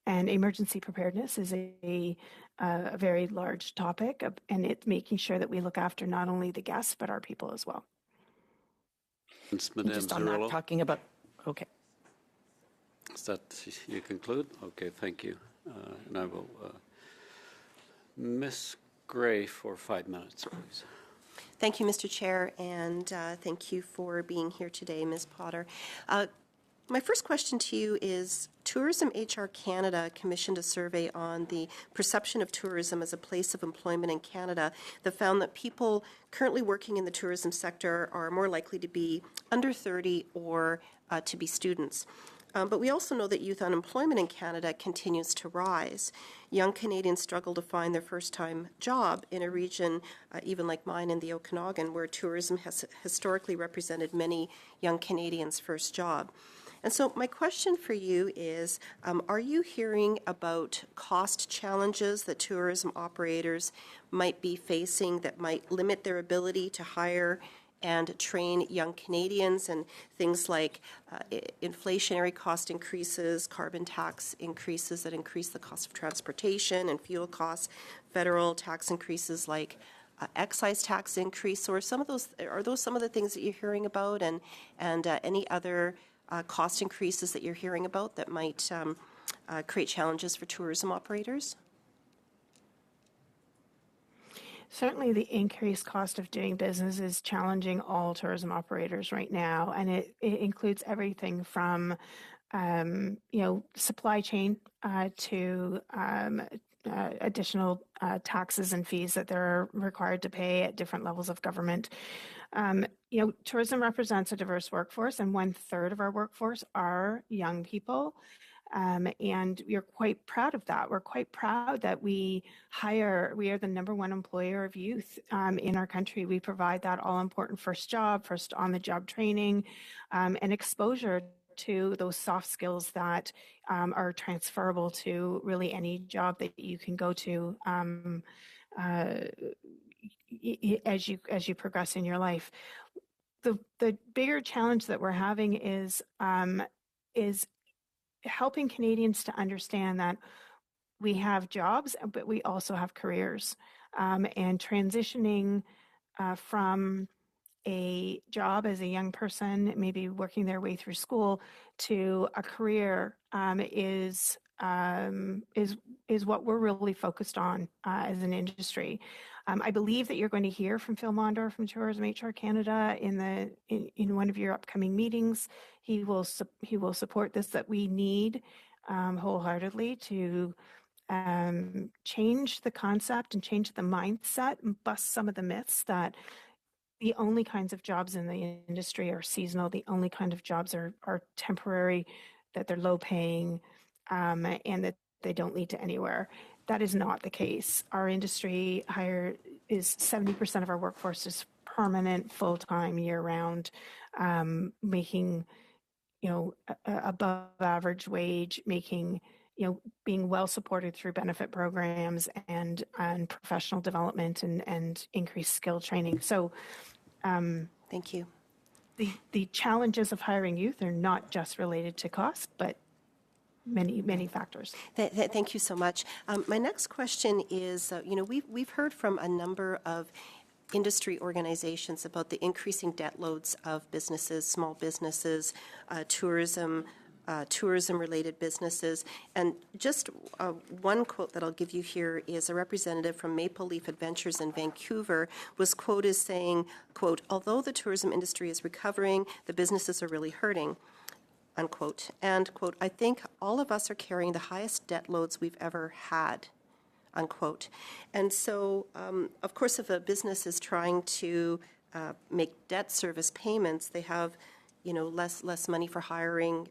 and emergency preparedness is a very large topic, and it's making sure that we look after not only the guests but our people as well. Madame Just on that, Zerlo. talking about, okay. Is that you conclude? Okay, thank you. And I will, Ms. Gray for 5 minutes, please. Thank you, Mr. Chair, and thank you for being here today, Ms. Potter. My first question to you is, Tourism HR Canada commissioned a survey on the perception of tourism as a place of employment in Canada that found that people currently working in the tourism sector are more likely to be under 30 or to be students. But we also know that youth unemployment in Canada continues to rise. Young Canadians struggle to find their first-time job in a region, even like mine in the Okanagan, where tourism has historically represented many young Canadians' first job. And so my question for you is, are you hearing about cost challenges that tourism operators might be facing that might limit their ability to hire and train young Canadians, and things like inflationary cost increases, carbon tax increases that increase the cost of transportation and fuel costs, federal tax increases like excise tax increase, or are those some of the things that you're hearing about, and any other cost increases that you're hearing about that might create challenges for tourism operators? Certainly, the increased cost of doing business is challenging all tourism operators right now, and it includes everything from, supply chain to additional taxes and fees that they're required to pay at different levels of government. Tourism represents a diverse workforce, and 1/3 of our workforce are young people. And we're quite proud of that. We're quite proud that we are the #1 employer of youth in our country. We provide that all-important first on-the-job training, and exposure to those soft skills that are transferable to really any job that you can go to as you progress in your life. The bigger challenge that we're having is helping Canadians to understand that we have jobs, but we also have careers, and transitioning from a job as a young person, maybe working their way through school, to a career is what we're really focused on as an industry. I believe that you're going to hear from Phil Mondor from Tourism HR Canada in one of your upcoming meetings. He will support this, that we need wholeheartedly to change the concept and change the mindset and bust some of the myths that the only kinds of jobs in the industry are seasonal, the only kind of jobs are temporary, that they're low paying, and that they don't lead to anywhere. That is not the case. Our industry is 70% of our workforce is permanent, full-time, year-round, making, above average wage, making, being well supported through benefit programs and professional development and increased skill training. So, thank you. The challenges of hiring youth are not just related to cost, but many factors. Thank you so much. My next question is, we've heard from a number of industry organizations about the increasing debt loads of businesses, small businesses, tourism-related businesses. And just one quote that I'll give you here is a representative from Maple Leaf Adventures in Vancouver was quoted as saying, quote, "Although the tourism industry is recovering, the businesses are really hurting," unquote. And, quote, "I think all of us are carrying the highest debt loads we've ever had," unquote. And so, of course, if a business is trying to make debt service payments, they have, less money for hiring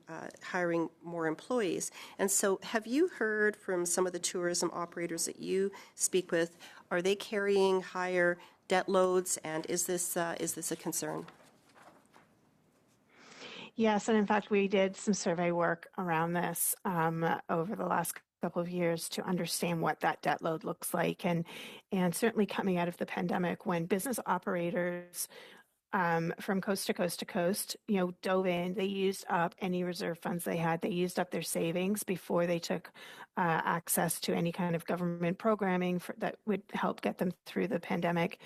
more employees. And so, have you heard from some of the tourism operators that you speak with? Are they carrying higher debt loads, and is this a concern? Yes, and in fact, we did some survey work around this over the last couple of years to understand what that debt load looks like, and certainly coming out of the pandemic, when business operators from coast to coast to coast, dove in, they used up any reserve funds they had. They used up their savings before they took access to any kind of government programming that would help get them through the pandemic.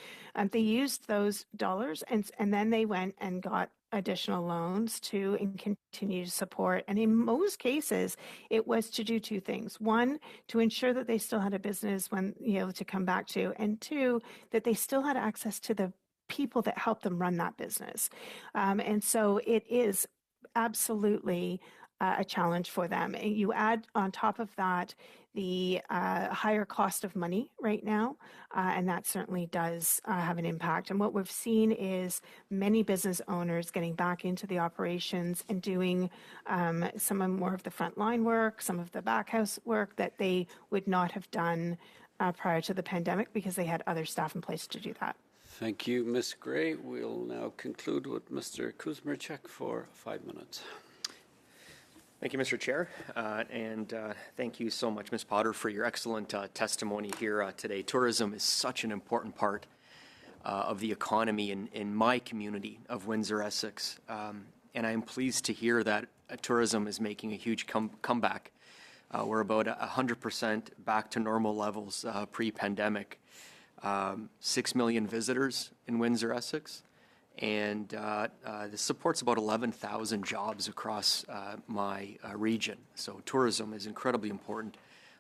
They used those dollars, and then they went and got additional loans to and continue to support. And in most cases, it was to do two things. One, to ensure that they still had a business when, to come back to, and two, that they still had access to the people that help them run that business. And so it is absolutely a challenge for them. And you add on top of that the higher cost of money right now, and that certainly does have an impact. And what we've seen is many business owners getting back into the operations and doing some more of the frontline work, some of the back house work that they would not have done prior to the pandemic because they had other staff in place to do that. Thank you, Ms. Gray. We'll now conclude with Mr. Kuzmerchek for 5 minutes. Thank you, Mr. Chair, and thank you so much, Ms. Potter, for your excellent testimony here today. Tourism is such an important part of the economy in my community of Windsor, Essex, and I am pleased to hear that tourism is making a huge comeback. We're about 100% back to normal levels pre-pandemic. 6 million visitors in Windsor, Essex, and this supports about 11,000 jobs across my region. So tourism is incredibly important.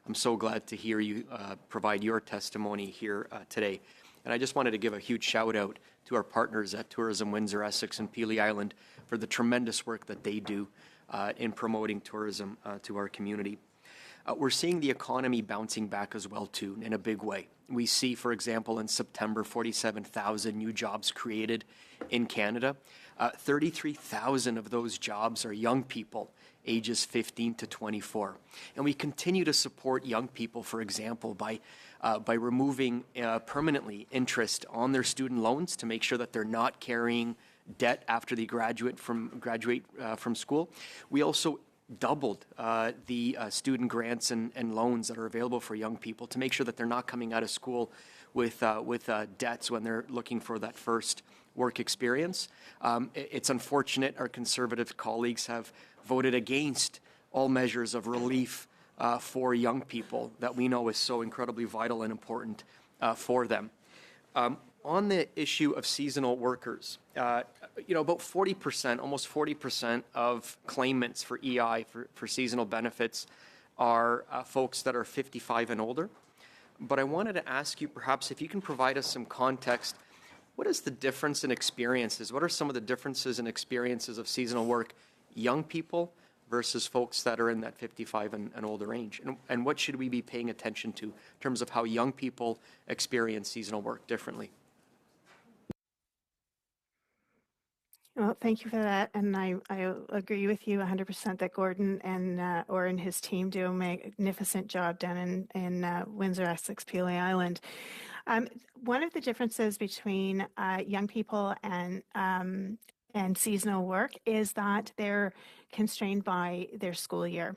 I'm so glad to hear you provide your testimony here today. And I just wanted to give a huge shout out to our partners at Tourism Windsor, Essex and Pelee Island for the tremendous work that they do in promoting tourism to our community. We're seeing the economy bouncing back as well, too, in a big way. We see, for example, in September, 47,000 new jobs created in Canada. 33,000 of those jobs are young people, ages 15 to 24. And we continue to support young people, for example, by removing permanently interest on their student loans to make sure that they're not carrying debt after they graduate from school. We also doubled the student grants and loans that are available for young people to make sure that they're not coming out of school with debts when they're looking for that first work experience. It's unfortunate our Conservative colleagues have voted against all measures of relief for young people that we know is so incredibly vital and important for them. On the issue of seasonal workers, about 40%, almost 40% of claimants for EI, for seasonal benefits, are folks that are 55 and older. But I wanted to ask you, perhaps, if you can provide us some context. What is the difference in experiences? What are some of the differences in experiences of seasonal work, young people versus folks that are in that 55 and older range? And what should we be paying attention to in terms of how young people experience seasonal work differently? Well, thank you for that. And I agree with you 100% that Gordon and his team do a magnificent job down in Windsor, Essex, Pelee Island. One of the differences between young people and seasonal work is that they're constrained by their school year.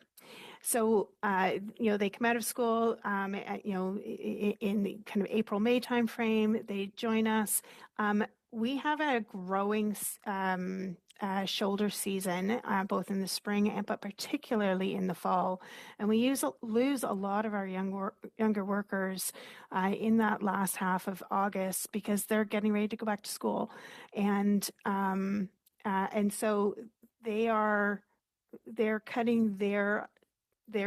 So, they come out of school, in the kind of April, May timeframe, they join us. we have a growing shoulder season, both in the spring but particularly in the fall. And we lose a lot of our younger workers in that last half of August because they're getting ready to go back to school. And so they're cutting their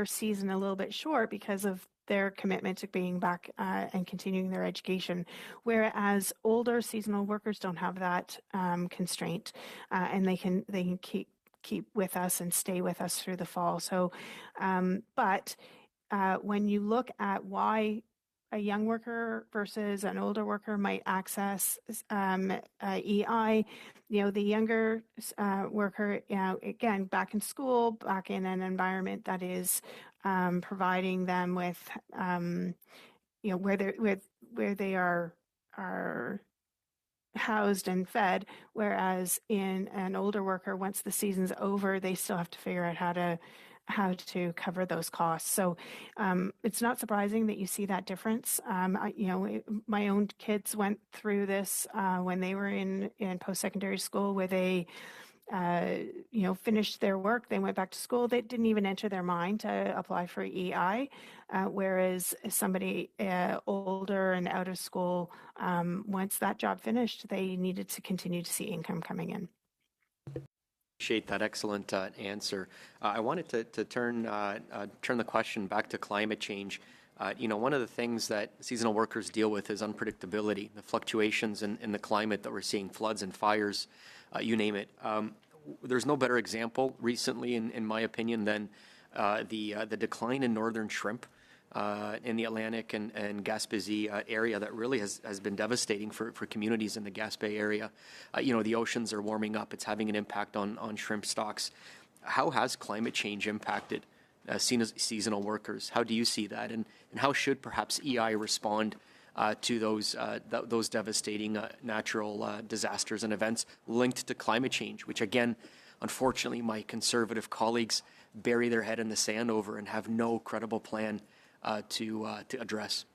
season a little bit short because of their commitment to being back and continuing their education, whereas older seasonal workers don't have that constraint, and they can keep with us and stay with us through the fall. So, but when you look at why a young worker versus an older worker might access EI, the younger worker, again, back in school, back in an environment that is providing them with, where they are housed and fed, whereas in an older worker, once the season's over, they still have to figure out how to cover those costs. So it's not surprising that you see that difference. My own kids went through this when they were in post-secondary school, where they finished their work, they went back to school. They didn't even enter their mind to apply for EI, whereas somebody older and out of school, once that job finished, they needed to continue to see income coming in. Appreciate that excellent answer. I wanted to turn the question back to climate change. One of the things that seasonal workers deal with is unpredictability, the fluctuations in the climate that we're seeing, floods and fires, you name it. There's no better example recently, in my opinion, than the decline in northern shrimp in the Atlantic and Gaspésie area that really has been devastating for communities in the Gaspé area. The oceans are warming up. It's having an impact on shrimp stocks. How has climate change impacted seasonal workers? How do you see that? And how should perhaps EI respond to those devastating natural disasters and events linked to climate change, which again, unfortunately, my conservative colleagues bury their head in the sand over and have no credible plan to address?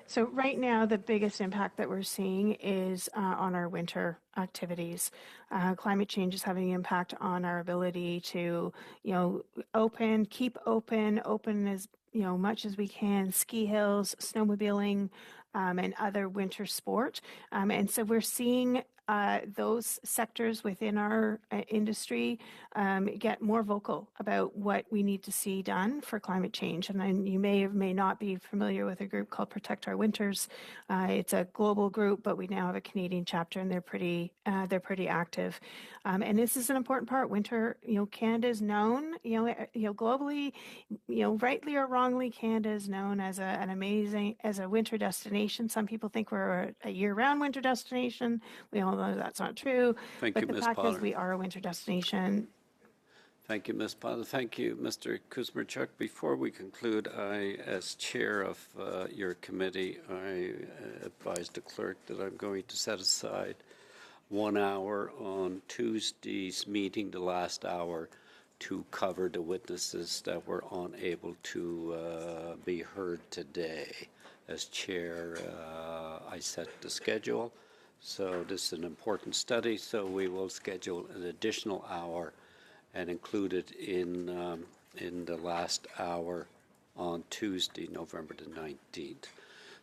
So right now, the biggest impact that we're seeing is on our winter activities. Climate change is having an impact on our ability to, keep open as much as we can, ski hills, snowmobiling, and other winter sport. And so we're seeing those sectors within our industry get more vocal about what we need to see done for climate change. And then you may or may not be familiar with a group called Protect Our Winters. It's a global group, but we now have a Canadian chapter, and they're pretty active. And this is an important part. Winter, Canada is known, globally, rightly or wrongly, Canada is known as an amazing, as a winter destination. Some people think we're a year-round winter destination. We all know that's not true. Thank but you, the Ms. fact Potter. is we are a winter destination. Thank you, Ms. Potter. Thank you, Mr. Kuzmarchuk. Before we conclude, as chair of your committee, I advised the clerk that I'm going to set aside 1 hour on Tuesday's meeting, the last hour, to cover the witnesses that were unable to be heard today. As chair, I set the schedule. So this is an important study, so we will schedule an additional hour and include it in the last hour on Tuesday, November the 19th.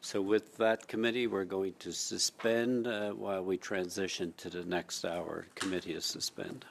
So with that committee, we're going to suspend while we transition to the next hour. Committee is suspend.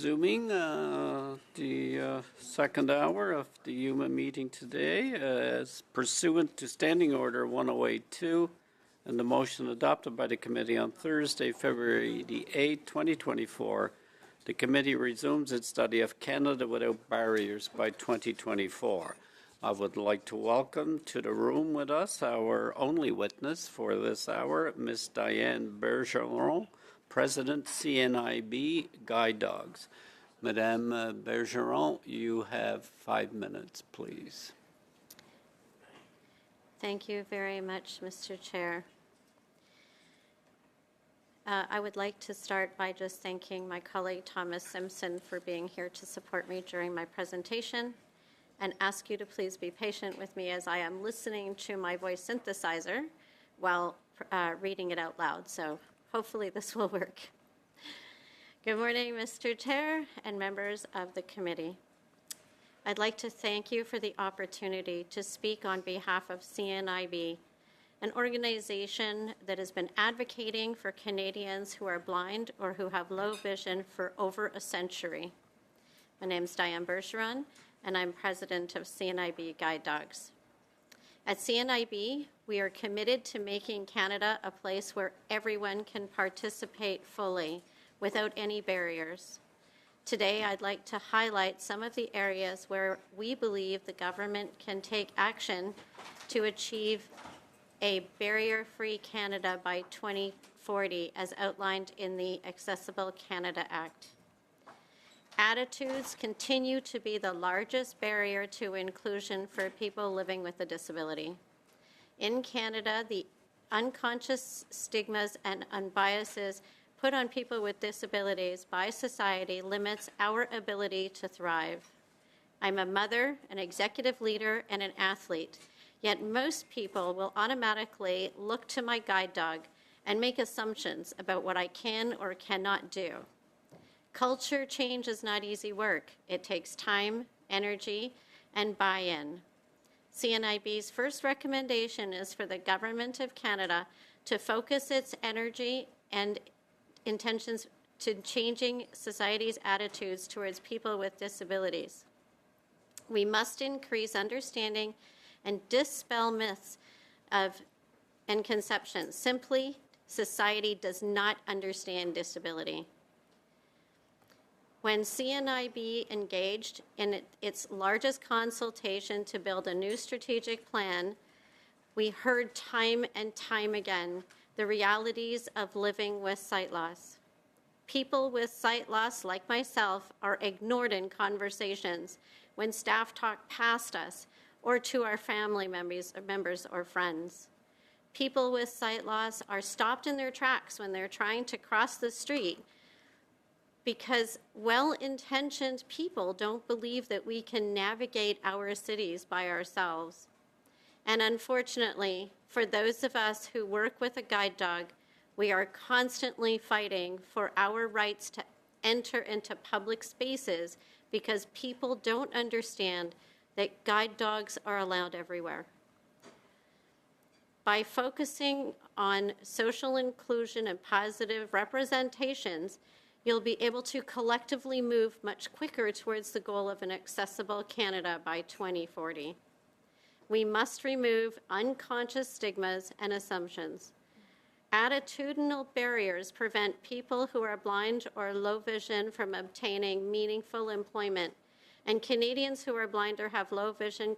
resuming the second hour of the UMA meeting today as pursuant to Standing Order 1082 and the motion adopted by the committee on Thursday, February the 8th, 2024. The committee resumes its study of Canada Without Barriers by 2024. I would like to welcome to the room with us our only witness for this hour, Ms. Diane Bergeron, President, CNIB Guide Dogs. Madame Bergeron, you have 5 minutes, please. Thank you very much, Mr. Chair. I would like to start by just thanking my colleague Thomas Simpson for being here to support me during my presentation, and ask you to please be patient with me as I am listening to my voice synthesizer while reading it out loud. So hopefully this will work. Good morning, Mr. Chair and members of the committee. I'd like to thank you for the opportunity to speak on behalf of CNIB, an organization that has been advocating for Canadians who are blind or who have low vision for over a century. My name is Diane Bergeron, and I'm president of CNIB Guide Dogs. At CNIB, we are committed to making Canada a place where everyone can participate fully without any barriers. Today, I'd like to highlight some of the areas where we believe the government can take action to achieve a barrier-free Canada by 2040, as outlined in the Accessible Canada Act. Attitudes continue to be the largest barrier to inclusion for people living with a disability. In Canada, the unconscious stigmas and biases put on people with disabilities by society limits our ability to thrive. I'm a mother, an executive leader, and an athlete, yet most people will automatically look to my guide dog and make assumptions about what I can or cannot do. Culture change is not easy work. It takes time, energy, and buy-in. CNIB's first recommendation is for the Government of Canada to focus its energy and intentions to changing society's attitudes towards people with disabilities. We must increase understanding and dispel myths and conceptions. Simply, society does not understand disability. When CNIB engaged in its largest consultation to build a new strategic plan, we heard time and time again the realities of living with sight loss. People with sight loss, like myself, are ignored in conversations when staff talk past us or to our family members or friends. People with sight loss are stopped in their tracks when they're trying to cross the street because well-intentioned people don't believe that we can navigate our cities by ourselves. And unfortunately, for those of us who work with a guide dog, we are constantly fighting for our rights to enter into public spaces because people don't understand that guide dogs are allowed everywhere. By focusing on social inclusion and positive representations, you'll be able to collectively move much quicker towards the goal of an accessible Canada by 2040. We must remove unconscious stigmas and assumptions. Attitudinal barriers prevent people who are blind or low vision from obtaining meaningful employment, and Canadians who are blind or have low vision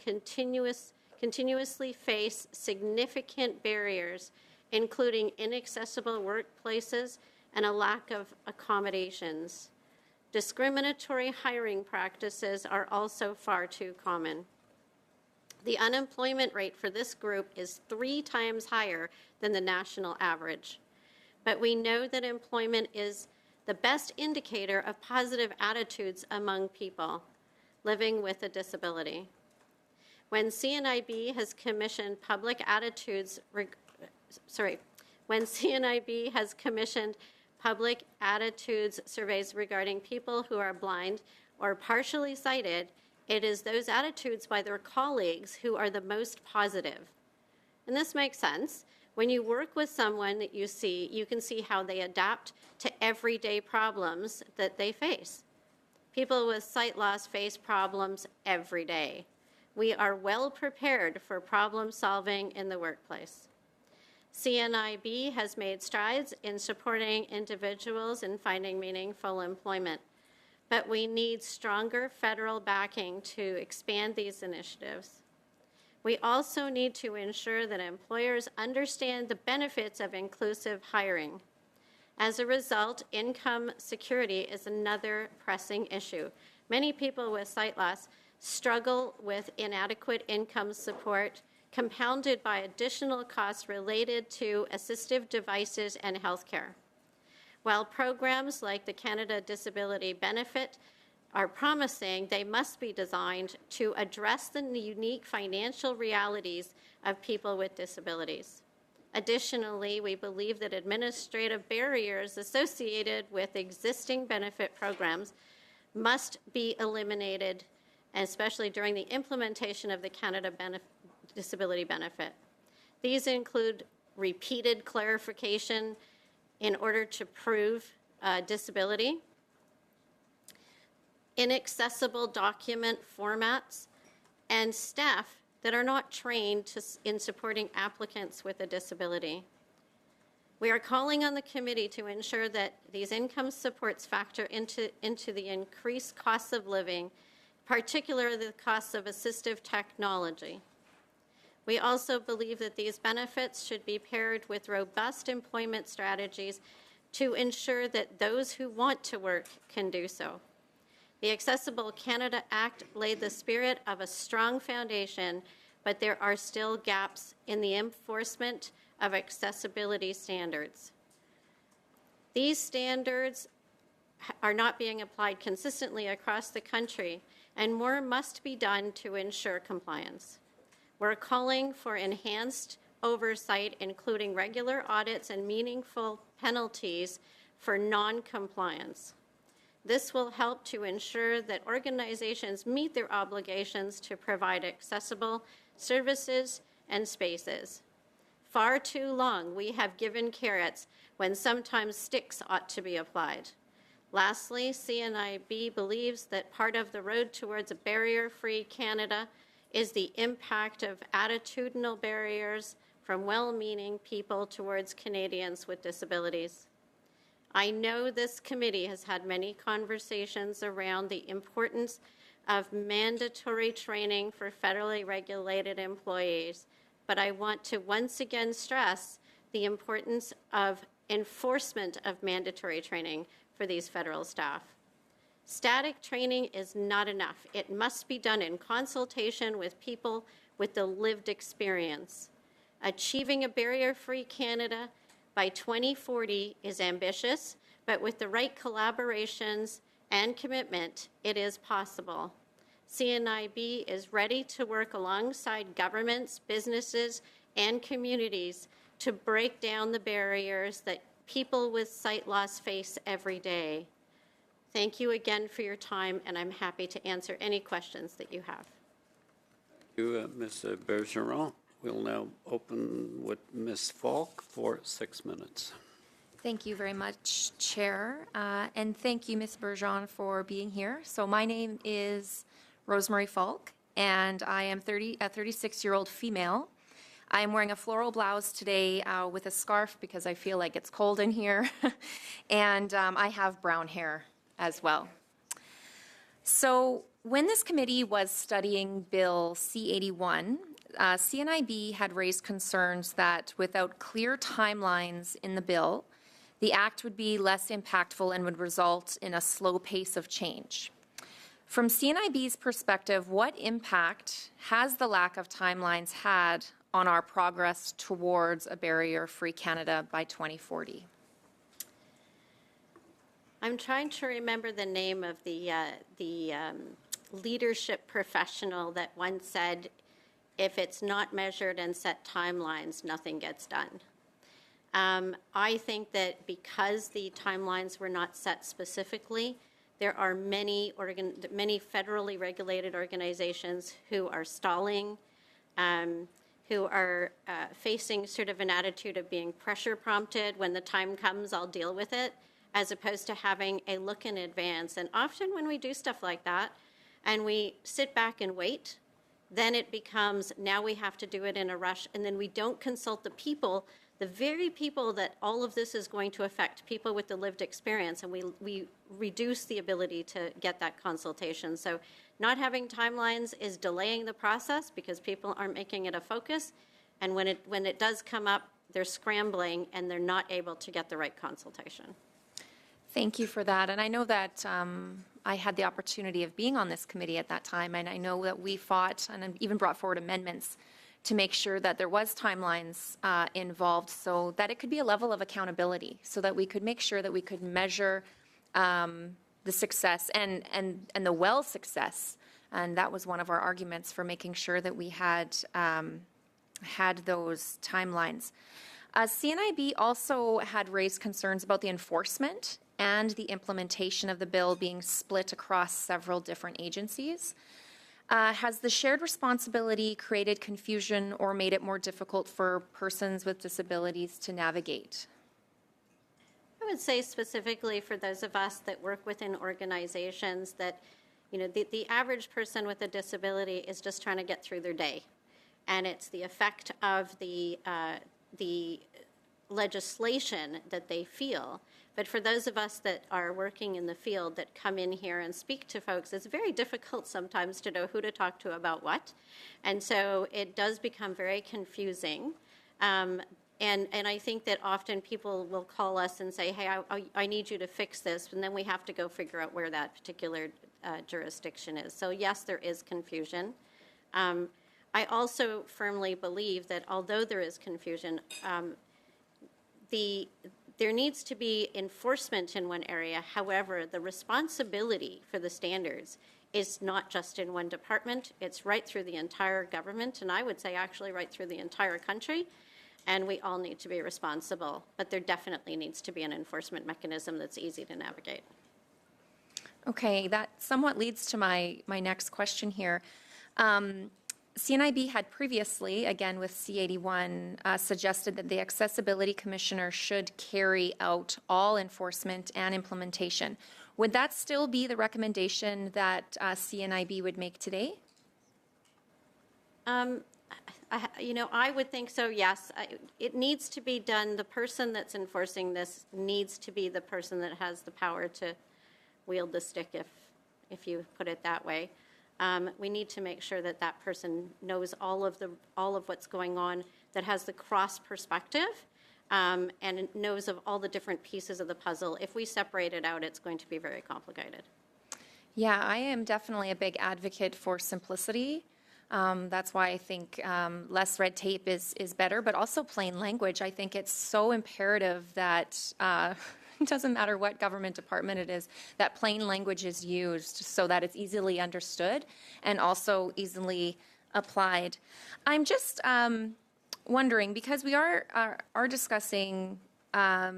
continuously face significant barriers, including inaccessible workplaces and a lack of accommodations. Discriminatory hiring practices are also far too common. The unemployment rate for this group is 3 times higher than the national average. But we know that employment is the best indicator of positive attitudes among people living with a disability. When CNIB has commissioned public attitudes surveys regarding people who are blind or partially sighted, it is those attitudes by their colleagues who are the most positive. And this makes sense. When you work with someone that you can see how they adapt to everyday problems that they face. People with sight loss face problems every day. We are well prepared for problem solving in the workplace. CNIB has made strides in supporting individuals in finding meaningful employment, but we need stronger federal backing to expand these initiatives. We also need to ensure that employers understand the benefits of inclusive hiring. As a result, income security is another pressing issue. Many people with sight loss struggle with inadequate income support, compounded by additional costs related to assistive devices and healthcare. While programs like the Canada Disability Benefit are promising, they must be designed to address the unique financial realities of people with disabilities. Additionally, we believe that administrative barriers associated with existing benefit programs must be eliminated, especially during the implementation of the Canada Disability Benefit. These include repeated clarification in order to prove disability, inaccessible document formats, and staff that are not trained in supporting applicants with a disability. We are calling on the committee to ensure that these income supports factor into the increased costs of living, particularly the costs of assistive technology. We also believe that these benefits should be paired with robust employment strategies to ensure that those who want to work can do so. The Accessible Canada Act laid the spirit of a strong foundation, but there are still gaps in the enforcement of accessibility standards. These standards are not being applied consistently across the country, and more must be done to ensure compliance. We're calling for enhanced oversight, including regular audits and meaningful penalties for non-compliance. This will help to ensure that organizations meet their obligations to provide accessible services and spaces. Far too long, we have given carrots when sometimes sticks ought to be applied. Lastly, CNIB believes that part of the road towards a barrier-free Canada is the impact of attitudinal barriers from well-meaning people towards Canadians with disabilities. I know this committee has had many conversations around the importance of mandatory training for federally regulated employees, but I want to once again stress the importance of enforcement of mandatory training for these federal staff. Static training is not enough. It must be done in consultation with people with the lived experience. Achieving a barrier-free Canada by 2040 is ambitious, but with the right collaborations and commitment, it is possible. CNIB is ready to work alongside governments, businesses, and communities to break down the barriers that people with sight loss face every day. Thank you again for your time, and I'm happy to answer any questions that you have. Thank you, Ms. Bergeron. We'll now open with Ms. Falk for 6 minutes. Thank you very much, Chair. And thank you, Ms. Bergeron, for being here. So my name is Rosemary Falk, and I am a 36-year-old female. I am wearing a floral blouse today with a scarf because I feel like it's cold in here. And I have brown hair as well. So when this committee was studying Bill C-81, CNIB had raised concerns that without clear timelines in the bill, the act would be less impactful and would result in a slow pace of change. From CNIB's perspective, what impact has the lack of timelines had on our progress towards a barrier-free Canada by 2040? I'm trying to remember the name of the leadership professional that once said, if it's not measured and set timelines, nothing gets done. I think that because the timelines were not set specifically, there are many federally regulated organizations who are stalling, who are facing sort of an attitude of being pressure prompted. When the time comes, I'll deal with it, as opposed to having a look in advance. And often when we do stuff like that and we sit back and wait, then it becomes now we have to do it in a rush, and then we don't consult the people, the very people that all of this is going to affect, people with the lived experience, and we reduce the ability to get that consultation. So not having timelines is delaying the process because people aren't making it a focus, and when it does come up, they're scrambling and they're not able to get the right consultation. Thank you for that. And I know that I had the opportunity of being on this committee at that time, and I know that we fought and even brought forward amendments to make sure that there was timelines involved so that it could be a level of accountability, so that we could make sure that we could measure the success and the well success. And that was one of our arguments for making sure that we had those timelines. CNIB also had raised concerns about the enforcement and the implementation of the bill being split across several different agencies. Has the shared responsibility created confusion or made it more difficult for persons with disabilities to navigate? I would say specifically for those of us that work within organizations that, you know, the average person with a disability is just trying to get through their day. And it's the effect of the legislation that they feel. But for those of us that are working in the field that come in here and speak to folks, it's very difficult sometimes to know who to talk to about what. And so it does become very confusing. And I think that often people will call us and say, hey, I need you to fix this. And then we have to go figure out where that particular jurisdiction is. So yes, there is confusion. I also firmly believe that although there is confusion, there needs to be enforcement in one area. However, the responsibility for the standards is not just in one department. It's right through the entire government, and I would say actually right through the entire country, and we all need to be responsible. But there definitely needs to be an enforcement mechanism that's easy to navigate. Okay, that somewhat leads to my next question here. CNIB had previously, again with C81, suggested that the Accessibility Commissioner should carry out all enforcement and implementation. Would that still be the recommendation that CNIB would make today? I would think so, yes. It needs to be done. The person that's enforcing this needs to be the person that has the power to wield the stick, if you put it that way. We need to make sure that that person knows all of what's going on, that has the cross perspective, and knows of all the different pieces of the puzzle. If we separate it out, it's going to be very complicated. Yeah, I am definitely a big advocate for simplicity. That's why I think less red tape is better, but also plain language. I think it's so imperative that it doesn't matter what government department it is, that plain language is used so that it's easily understood and also easily applied. I'm just wondering, because we are discussing, a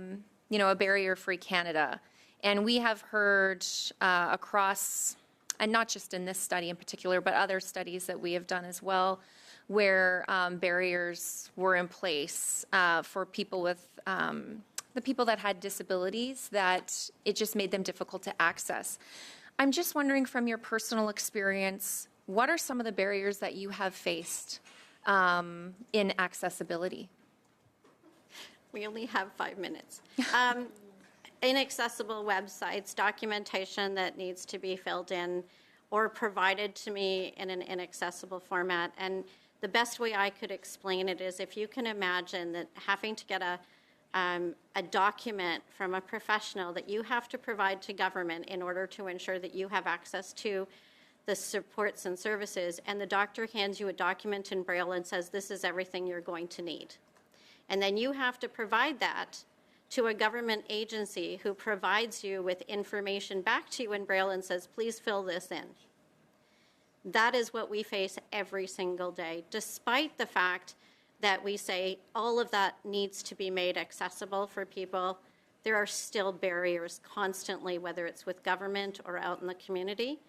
barrier-free Canada, and we have heard across, and not just in this study in particular, but other studies that we have done as well, where barriers were in place for people with the people that had disabilities, that it just made them difficult to access. I'm just wondering, from your personal experience, what are some of the barriers that you have faced in accessibility? We only have 5 minutes. Inaccessible websites, documentation that needs to be filled in or provided to me in an inaccessible format. And the best way I could explain it is if you can imagine that having to get a document from a professional that you have to provide to government in order to ensure that you have access to the supports and services, and the doctor hands you a document in Braille and says, this is everything you're going to need. And then you have to provide that to a government agency who provides you with information back to you in Braille and says, please fill this in. That is what we face every single day, despite the fact that we say all of that needs to be made accessible for people. There are still barriers constantly, whether it's with government or out in the community.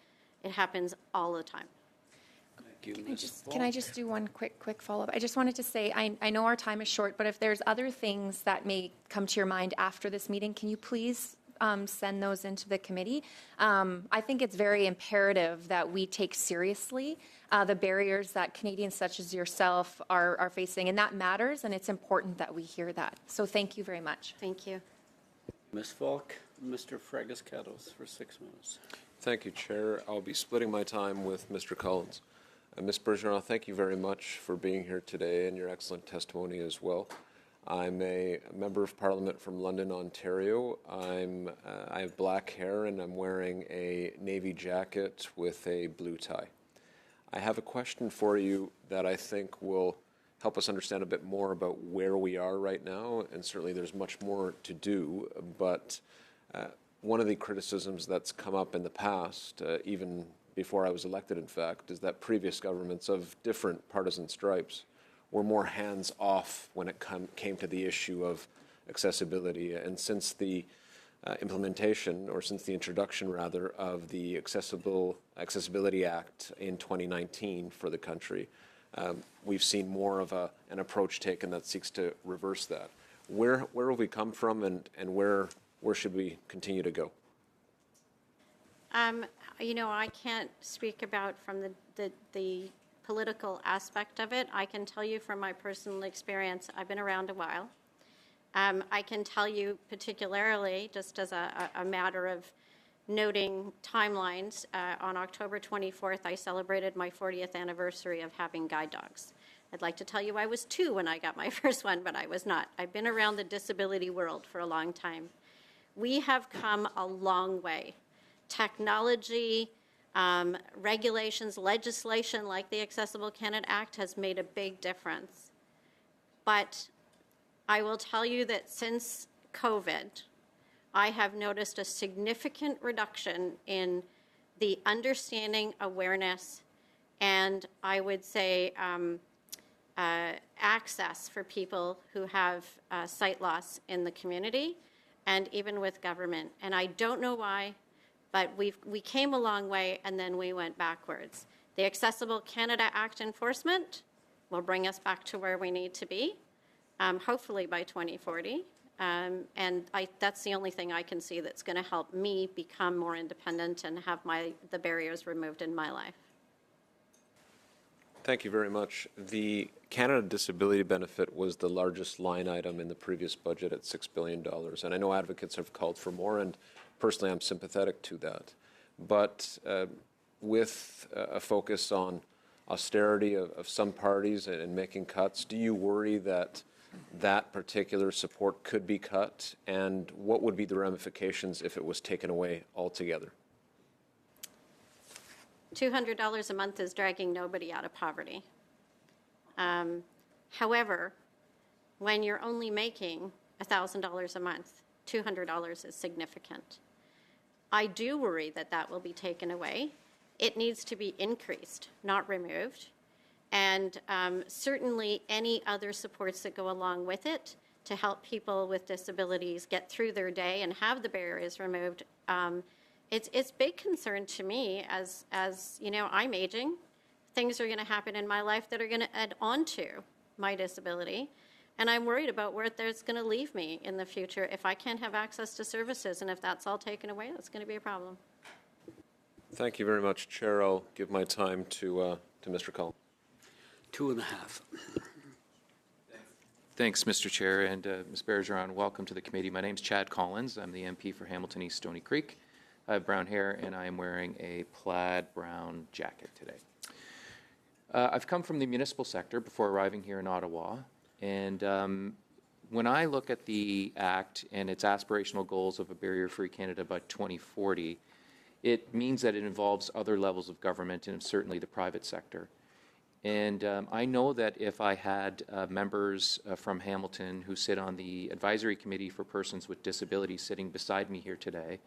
It happens all the time. Can I just do one quick follow-up? I just wanted to say, I know our time is short, but if there's other things that may come to your mind after this meeting, can you please send those into the committee. I think it's very imperative that we take seriously the barriers that Canadians such as yourself are facing, and that matters, and it's important that we hear that. So thank you very much. Thank you. Ms. Falk, Mr. Fragascatos for 6 minutes. Thank you, Chair. I'll be splitting my time with Mr. Collins. Ms. Bergeron, thank you very much for being here today and your excellent testimony as well. I'm a member of Parliament from London, Ontario. I have black hair and I'm wearing a navy jacket with a blue tie. I have a question for you that I think will help us understand a bit more about where we are right now, and certainly there's much more to do, but one of the criticisms that's come up in the past, even before I was elected, in fact, is that previous governments of different partisan stripes were more hands-off when it came to the issue of accessibility. And since the implementation, or since the introduction, rather, of the Accessibility Act in 2019 for the country, we've seen more of an approach taken that seeks to reverse that. Where have we come from, and where should we continue to go? You know, I can't speak about from the political aspect of it. I can tell you from my personal experience, I've been around a while. I can tell you particularly, just as a matter of noting timelines, on October 24th, I celebrated my 40th anniversary of having guide dogs. I'd like to tell you I was 2 when I got my first one, but I was not. I've been around the disability world for a long time. We have come a long way. Technology, regulations, legislation like the Accessible Canada Act has made a big difference. But I will tell you that since COVID, I have noticed a significant reduction in the understanding, awareness, and I would say access for people who have sight loss in the community and even with government. And I don't know why, but we came a long way and then we went backwards. The Accessible Canada Act enforcement will bring us back to where we need to be, hopefully by 2040. And that's the only thing I can see that's going to help me become more independent and have the barriers removed in my life. Thank you very much. The Canada Disability Benefit was the largest line item in the previous budget at $6 billion. And I know advocates have called for more, and personally I'm sympathetic to that. But with a focus on austerity of some parties and making cuts, do you worry that that particular support could be cut? And what would be the ramifications if it was taken away altogether? $200 a month is dragging nobody out of poverty. However, when you're only making $1,000 a month, $200 is significant. I do worry that that will be taken away. It needs to be increased, not removed. And certainly any other supports that go along with it to help people with disabilities get through their day and have the barriers removed. It's big concern to me as you know, I'm aging. Things are going to happen in my life that are going to add on to my disability. And I'm worried about where that's going to leave me in the future if I can't have access to services. And if that's all taken away, that's going to be a problem. Thank you very much, Chair. I'll give my time to Mr. Collins. 2.5. Thanks, Mr. Chair, and Ms. Bergeron, welcome to the committee. My name is Chad Collins. I'm the MP for Hamilton East Stony Creek. I have brown hair, and I am wearing a plaid brown jacket today. I've come from the municipal sector before arriving here in Ottawa, and when I look at the Act and its aspirational goals of a barrier-free Canada by 2040, it means that it involves other levels of government and certainly the private sector. And I know that if I had members from Hamilton who sit on the Advisory Committee for Persons with Disabilities sitting beside me here today,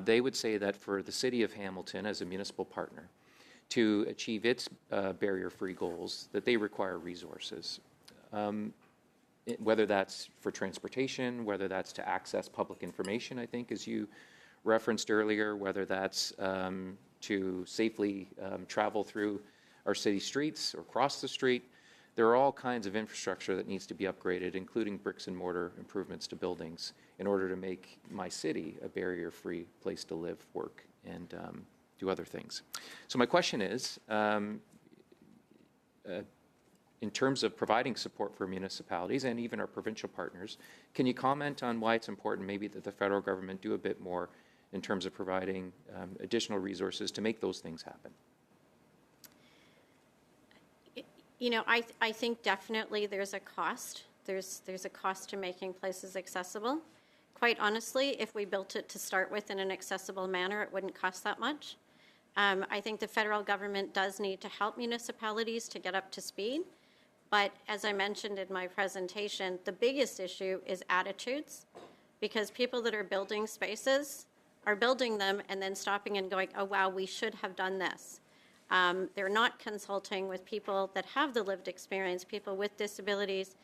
they would say that for the City of Hamilton as a municipal partner to achieve its barrier-free goals, that they require resources. Whether that's for transportation, whether that's to access public information, I think, as you referenced earlier, whether that's to safely travel through our city streets or cross the street. there are all kinds of infrastructure that needs to be upgraded, including bricks and mortar improvements to buildings, in order to make my city a barrier-free place to live, work, and do other things. So my question is, in terms of providing support for municipalities and even our provincial partners, can you comment on why it's important maybe that the federal government do a bit more in terms of providing additional resources to make those things happen? You know, I think definitely there's a cost. There's a cost to making places accessible. Quite honestly, if we built it to start with in an accessible manner, it wouldn't cost that much. I think the federal government does need to help municipalities to get up to speed. But as I mentioned in my presentation, the biggest issue is attitudes, because people that are building spaces are building them and then stopping and going, oh, wow, we should have done this. They're not consulting with people that have the lived experience, people with disabilities,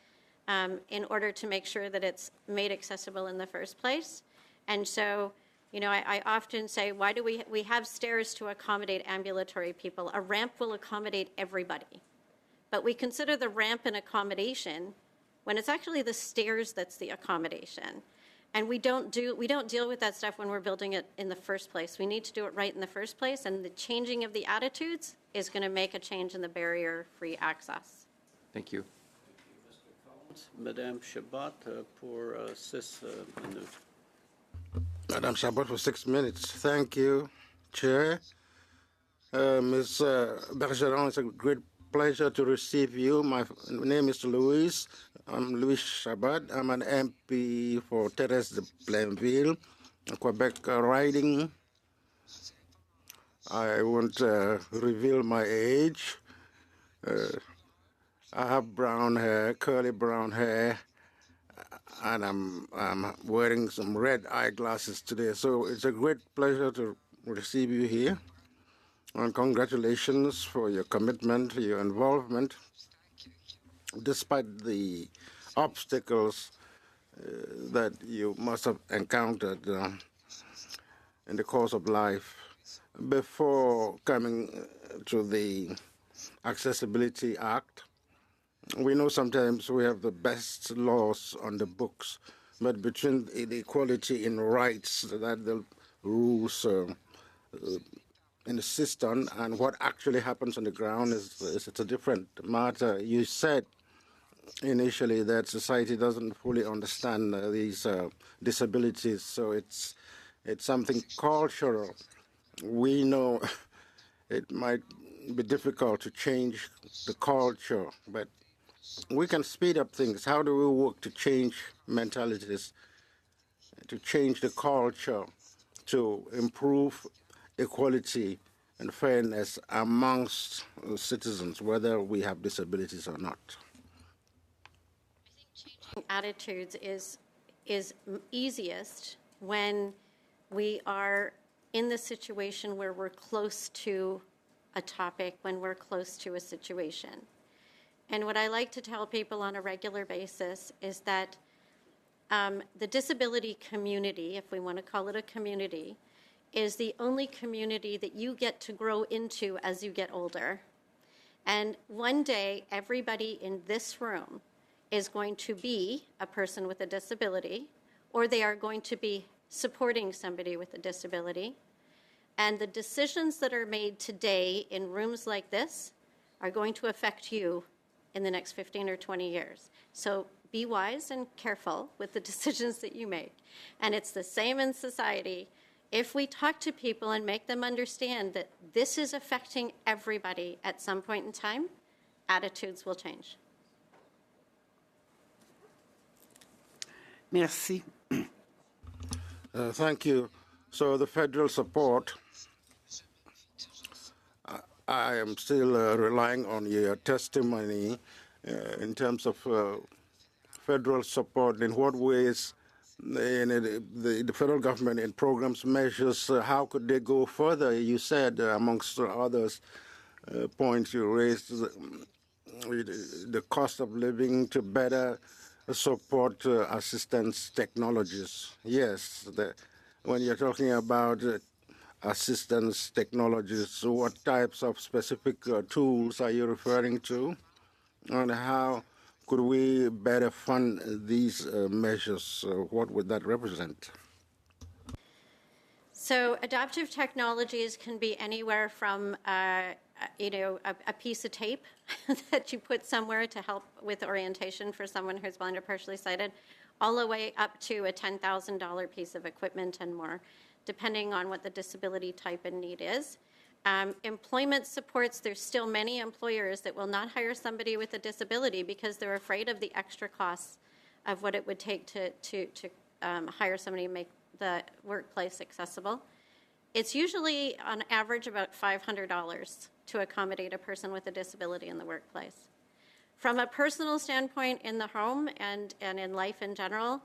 in order to make sure that it's made accessible in the first place. And so, you know, I often say, why do we have stairs to accommodate ambulatory people? A ramp will accommodate everybody. But we consider the ramp an accommodation when it's actually the stairs that's the accommodation. And we don't deal with that stuff when we're building it in the first place. We need to do it right in the first place, and the changing of the attitudes is going to make a change in the barrier-free access. Thank you. Madame Chabot pour 6 minutes. Madame Chabot for 6 minutes. Thank you, Chair. Ms. Bergeron, it's a great pleasure to receive you. My name is Louis. I'm Louis Chabot. I'm an MP for Thérèse de Plainville, Quebec riding. I won't reveal my age. I have brown hair, curly brown hair, and I'm wearing some red eyeglasses today. So it's a great pleasure to receive you here. And congratulations for your commitment, your involvement, despite the obstacles that you must have encountered in the course of life before coming to the Accessibility Act. We know sometimes we have the best laws on the books, but between the equality in rights that the rules insist on and what actually happens on the ground is a different matter. You said initially that society doesn't fully understand these disabilities, so it's something cultural. We know it might be difficult to change the culture, but we can speed up things. How do we work to change mentalities, to change the culture, to improve equality and fairness amongst citizens, whether we have disabilities or not? I think changing attitudes is easiest when we are in the situation where we're close to a topic, when we're close to a situation. And what I like to tell people on a regular basis is that the disability community, if we want to call it a community, is the only community that you get to grow into as you get older. And one day, everybody in this room is going to be a person with a disability, or they are going to be supporting somebody with a disability. And the decisions that are made today in rooms like this are going to affect you in the next 15 or 20 years. So be wise and careful with the decisions that you make. And it's the same in society. If we talk to people and make them understand that this is affecting everybody at some point in time, attitudes will change. Merci. Thank you. So the federal support, I am still relying on your testimony in terms of federal support. In what ways the federal government in programs, measures, how could they go further? You said, amongst others, points you raised, the cost of living to better support assistance technologies. Yes, when you're talking about assistance technologies, what types of specific tools are you referring to? And how could we better fund these measures? What would that represent? So adaptive technologies can be anywhere from, a piece of tape that you put somewhere to help with orientation for someone who's blind or partially sighted, all the way up to a $10,000 piece of equipment and more, depending on what the disability type and need is. Employment supports, there's still many employers that will not hire somebody with a disability because they're afraid of the extra costs of what it would take to hire somebody and make the workplace accessible. It's usually on average about $500 to accommodate a person with a disability in the workplace. From a personal standpoint in the home and in life in general,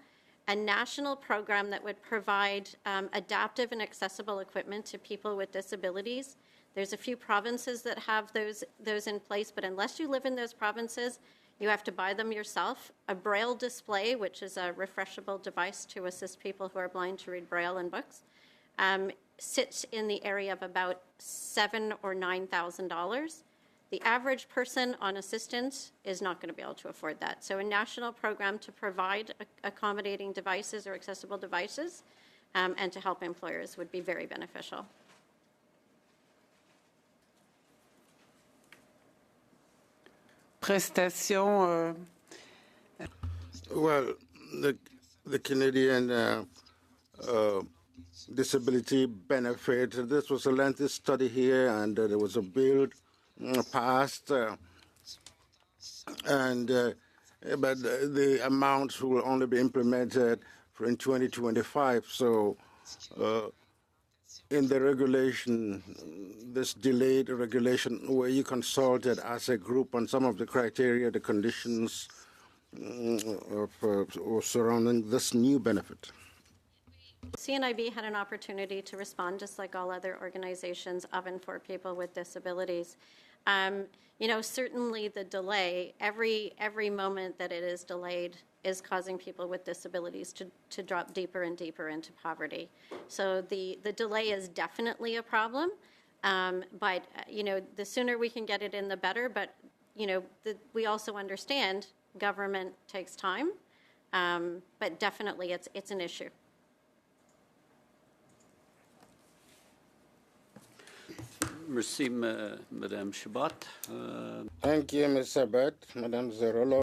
a national program that would provide adaptive and accessible equipment to people with disabilities. There's a few provinces that have those in place, but unless you live in those provinces, you have to buy them yourself. A Braille display, which is a refreshable device to assist people who are blind to read Braille in books, sits in the area of about $7,000 or $9,000. The average person on assistance is not going to be able to afford that. So a national program to provide accommodating devices or accessible devices and to help employers would be very beneficial. Prestation. Well, the Canadian disability benefit, this was a lengthy study here, and there was a bill passed, but the amounts will only be implemented in 2025. So in the regulation, this delayed regulation, where you consulted as a group on some of the criteria, the conditions surrounding this new benefit? CNIB had an opportunity to respond, just like all other organizations of and for people with disabilities. Certainly the delay, every moment that it is delayed is causing people with disabilities to drop deeper and deeper into poverty. So the delay is definitely a problem, but the sooner we can get it in, the better. But we also understand government takes time, but definitely it's an issue. Merci, Madame Chabot. Thank you, Ms. Sabat. Madame Zerolo.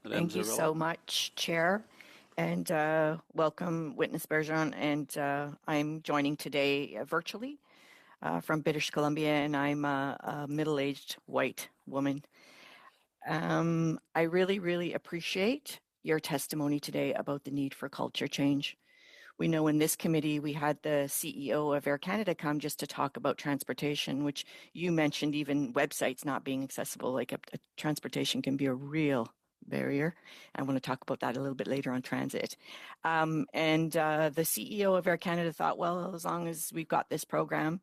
Thank you so much, Chair. And welcome, Witness Bergeron. And I'm joining today virtually from British Columbia, and I'm a middle-aged white woman. I really, really appreciate your testimony today about the need for culture change. We know in this committee, we had the CEO of Air Canada come just to talk about transportation, which you mentioned even websites not being accessible, like a transportation can be a real barrier. I want to talk about that a little bit later on transit. The CEO of Air Canada thought, well, as long as we've got this program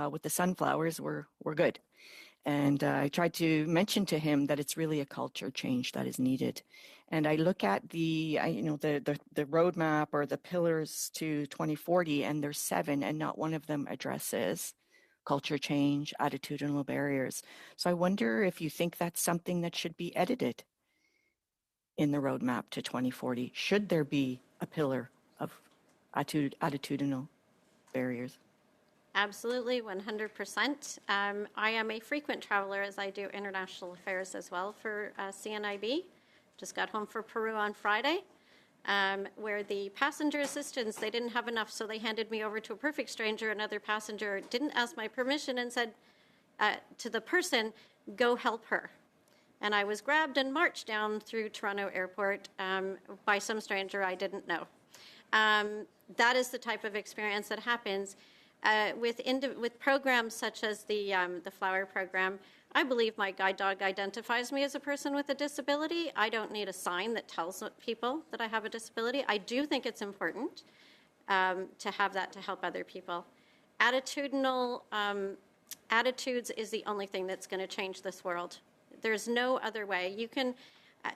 with the sunflowers, we're good. And I tried to mention to him that it's really a culture change that is needed. And I look at the roadmap or the pillars to 2040, and there's 7, and not one of them addresses culture change, attitudinal barriers. So I wonder if you think that's something that should be edited in the roadmap to 2040. Should there be a pillar of attitudinal barriers? Absolutely, 100%. I am a frequent traveler as I do international affairs as well for CNIB. Just got home for Peru on Friday, where the passenger assistants, they didn't have enough, so they handed me over to a perfect stranger. Another passenger didn't ask my permission and said to the person, go help her. And I was grabbed and marched down through Toronto Airport by some stranger I didn't know. That is the type of experience that happens. With programs such as the Flower program, I believe my guide dog identifies me as a person with a disability. I don't need a sign that tells people that I have a disability. I do think it's important to have that to help other people. Attitudinal attitudes is the only thing that's going to change this world. There's no other way. You can,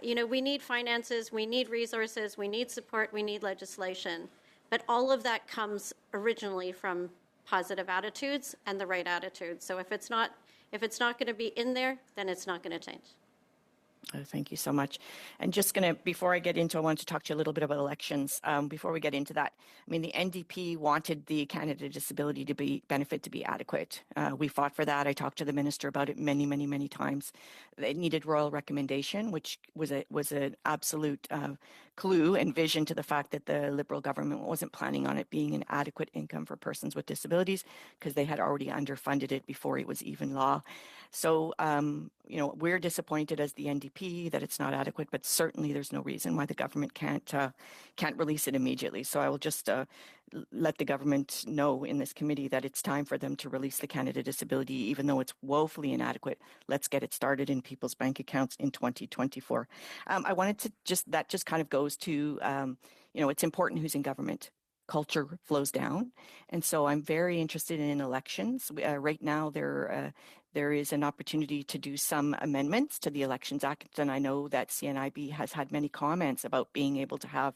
we need finances, we need resources, we need support, we need legislation. But all of that comes originally from positive attitudes and the right attitude. So if it's not If it's not going to be in there, then it's not going to change. Thank you so much. And just going to, before I get into, I want to talk to you a little bit about elections. Before we get into that, I mean, the NDP wanted the Canada Disability benefit to be adequate. We fought for that. I talked to the minister about it many, many, many times. It needed royal recommendation, which was an absolute clue and vision to the fact that the Liberal government wasn't planning on it being an adequate income for persons with disabilities because they had already underfunded it before it was even law. So, we're disappointed as the NDP that it's not adequate, but certainly there's no reason why the government can't release it immediately. So I will just let the government know in this committee that it's time for them to release the Canada Disability, even though it's woefully inadequate. Let's get it started in people's bank accounts in 2024. I wanted to that just kind of goes to, it's important who's in government. Culture flows down. And so I'm very interested in elections. Right now, there is an opportunity to do some amendments to the Elections Act. And I know that CNIB has had many comments about being able to have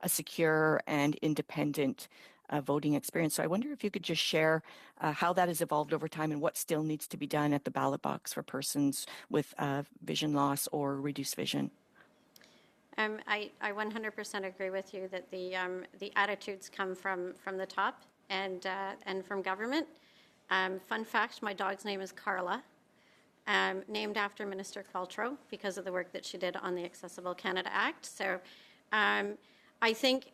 a secure and independent voting experience. So I wonder if you could just share how that has evolved over time and what still needs to be done at the ballot box for persons with vision loss or reduced vision. I 100% agree with you that the attitudes come from the top and from government. Fun fact, my dog's name is Carla, named after Minister Qualtrough because of the work that she did on the Accessible Canada Act. So I think,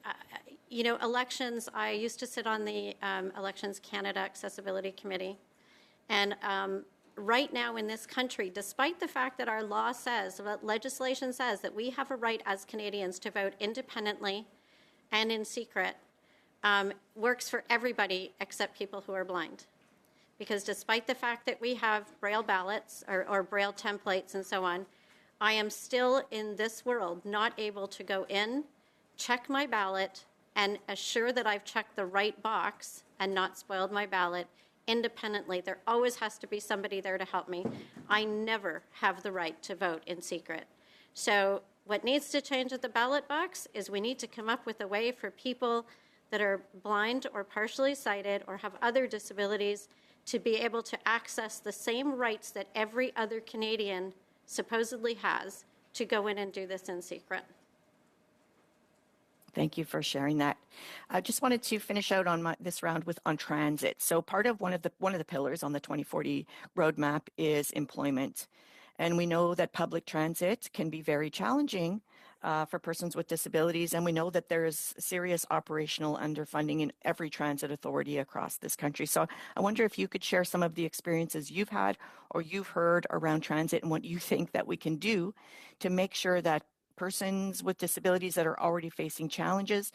elections, I used to sit on the Elections Canada Accessibility Committee. And right now in this country, despite the fact that our law says, legislation says that we have a right as Canadians to vote independently and in secret, works for everybody except people who are blind. Because despite the fact that we have Braille ballots or Braille templates and so on, I am still in this world not able to go in, check my ballot, and assure that I've checked the right box and not spoiled my ballot independently. There always has to be somebody there to help me. I never have the right to vote in secret. So what needs to change at the ballot box is we need to come up with a way for people that are blind or partially sighted or have other disabilities to be able to access the same rights that every other Canadian supposedly has to go in and do this in secret. Thank you for sharing that. I just wanted to finish out on this round on transit. So part of one of the pillars on the 2040 roadmap is employment. And we know that public transit can be very challenging for persons with disabilities. And we know that there is serious operational underfunding in every transit authority across this country. So I wonder if you could share some of the experiences you've had or you've heard around transit and what you think that we can do to make sure that persons with disabilities that are already facing challenges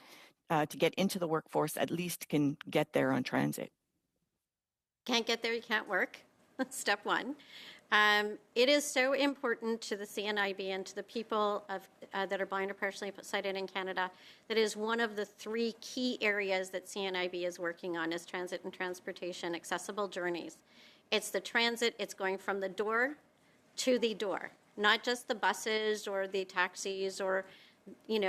to get into the workforce at least can get there on transit. Can't get there, you can't work. Step one. It is so important to the CNIB and to the people that are blind or partially sighted in Canada that is one of the three key areas that CNIB is working on is transit and transportation, accessible journeys. It's the transit, it's going from the door to the door. Not just the buses or the taxis or, in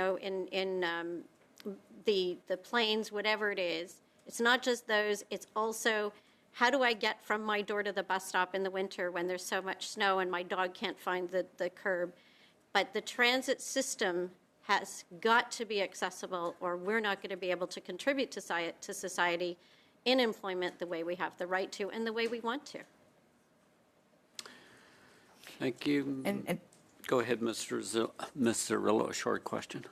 the planes, whatever it is. It's not just those. It's also how do I get from my door to the bus stop in the winter when there's so much snow and my dog can't find the curb. But the transit system has got to be accessible or we're not going to be able to contribute to society in employment the way we have the right to and the way we want to. Thank you. And go ahead, Ms. Cirillo, a short question.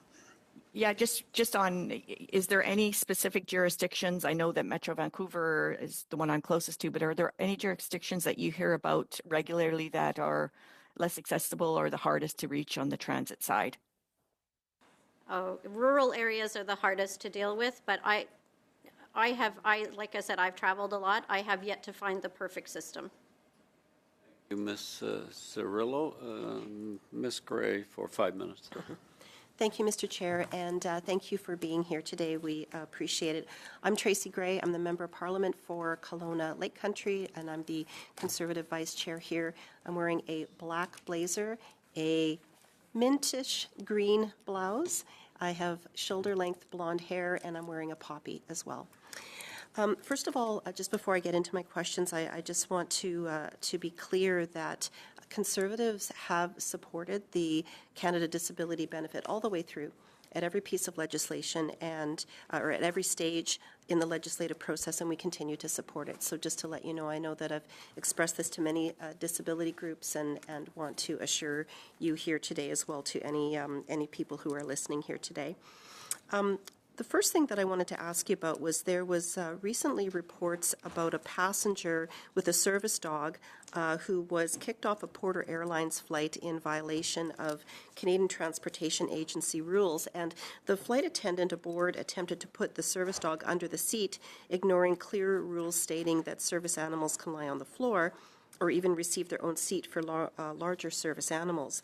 Yeah, just on, is there any specific jurisdictions? I know that Metro Vancouver is the one I'm closest to, but are there any jurisdictions that you hear about regularly that are less accessible or the hardest to reach on the transit side? Oh, rural areas are the hardest to deal with, but like I said, I've traveled a lot. I have yet to find the perfect system. Ms. Cirillo, Ms. Gray for 5 minutes. Thank you, Mr. Chair, and thank you for being here today. We appreciate it. I'm Tracy Gray. I'm the Member of Parliament for Kelowna Lake Country, and I'm the Conservative Vice Chair here. I'm wearing a black blazer, a mintish green blouse. I have shoulder-length blonde hair, and I'm wearing a poppy as well. First of all, just before I get into my questions, I just want to be clear that Conservatives have supported the Canada Disability Benefit all the way through at every piece of legislation and or at every stage in the legislative process, and we continue to support it. So just to let you know, I know that I've expressed this to many disability groups and want to assure you here today as well to any people who are listening here today. The first thing that I wanted to ask you about was there was recently reports about a passenger with a service dog who was kicked off a Porter Airlines flight in violation of Canadian Transportation Agency rules, and the flight attendant aboard attempted to put the service dog under the seat, ignoring clear rules stating that service animals can lie on the floor or even receive their own seat for larger service animals.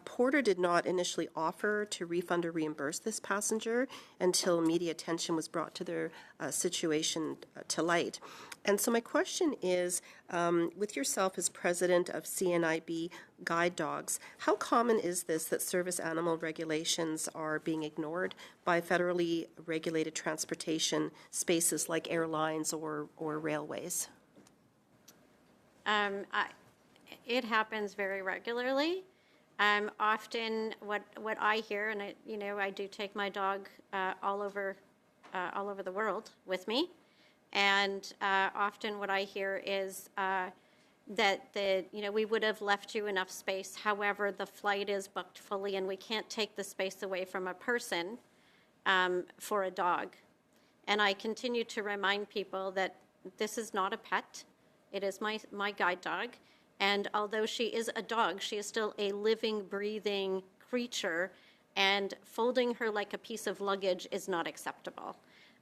Porter did not initially offer to refund or reimburse this passenger until media attention was brought to their situation to light. And so my question is, with yourself as president of CNIB Guide Dogs, how common is this that service animal regulations are being ignored by federally regulated transportation spaces like airlines or railways? It happens very regularly. Often, what I hear, and I do take my dog all over the world with me, and often what I hear is that we would have left you enough space. However, the flight is booked fully, and we can't take the space away from a person for a dog. And I continue to remind people that this is not a pet. It is my guide dog, and although she is a dog, she is still a living, breathing creature, and folding her like a piece of luggage is not acceptable,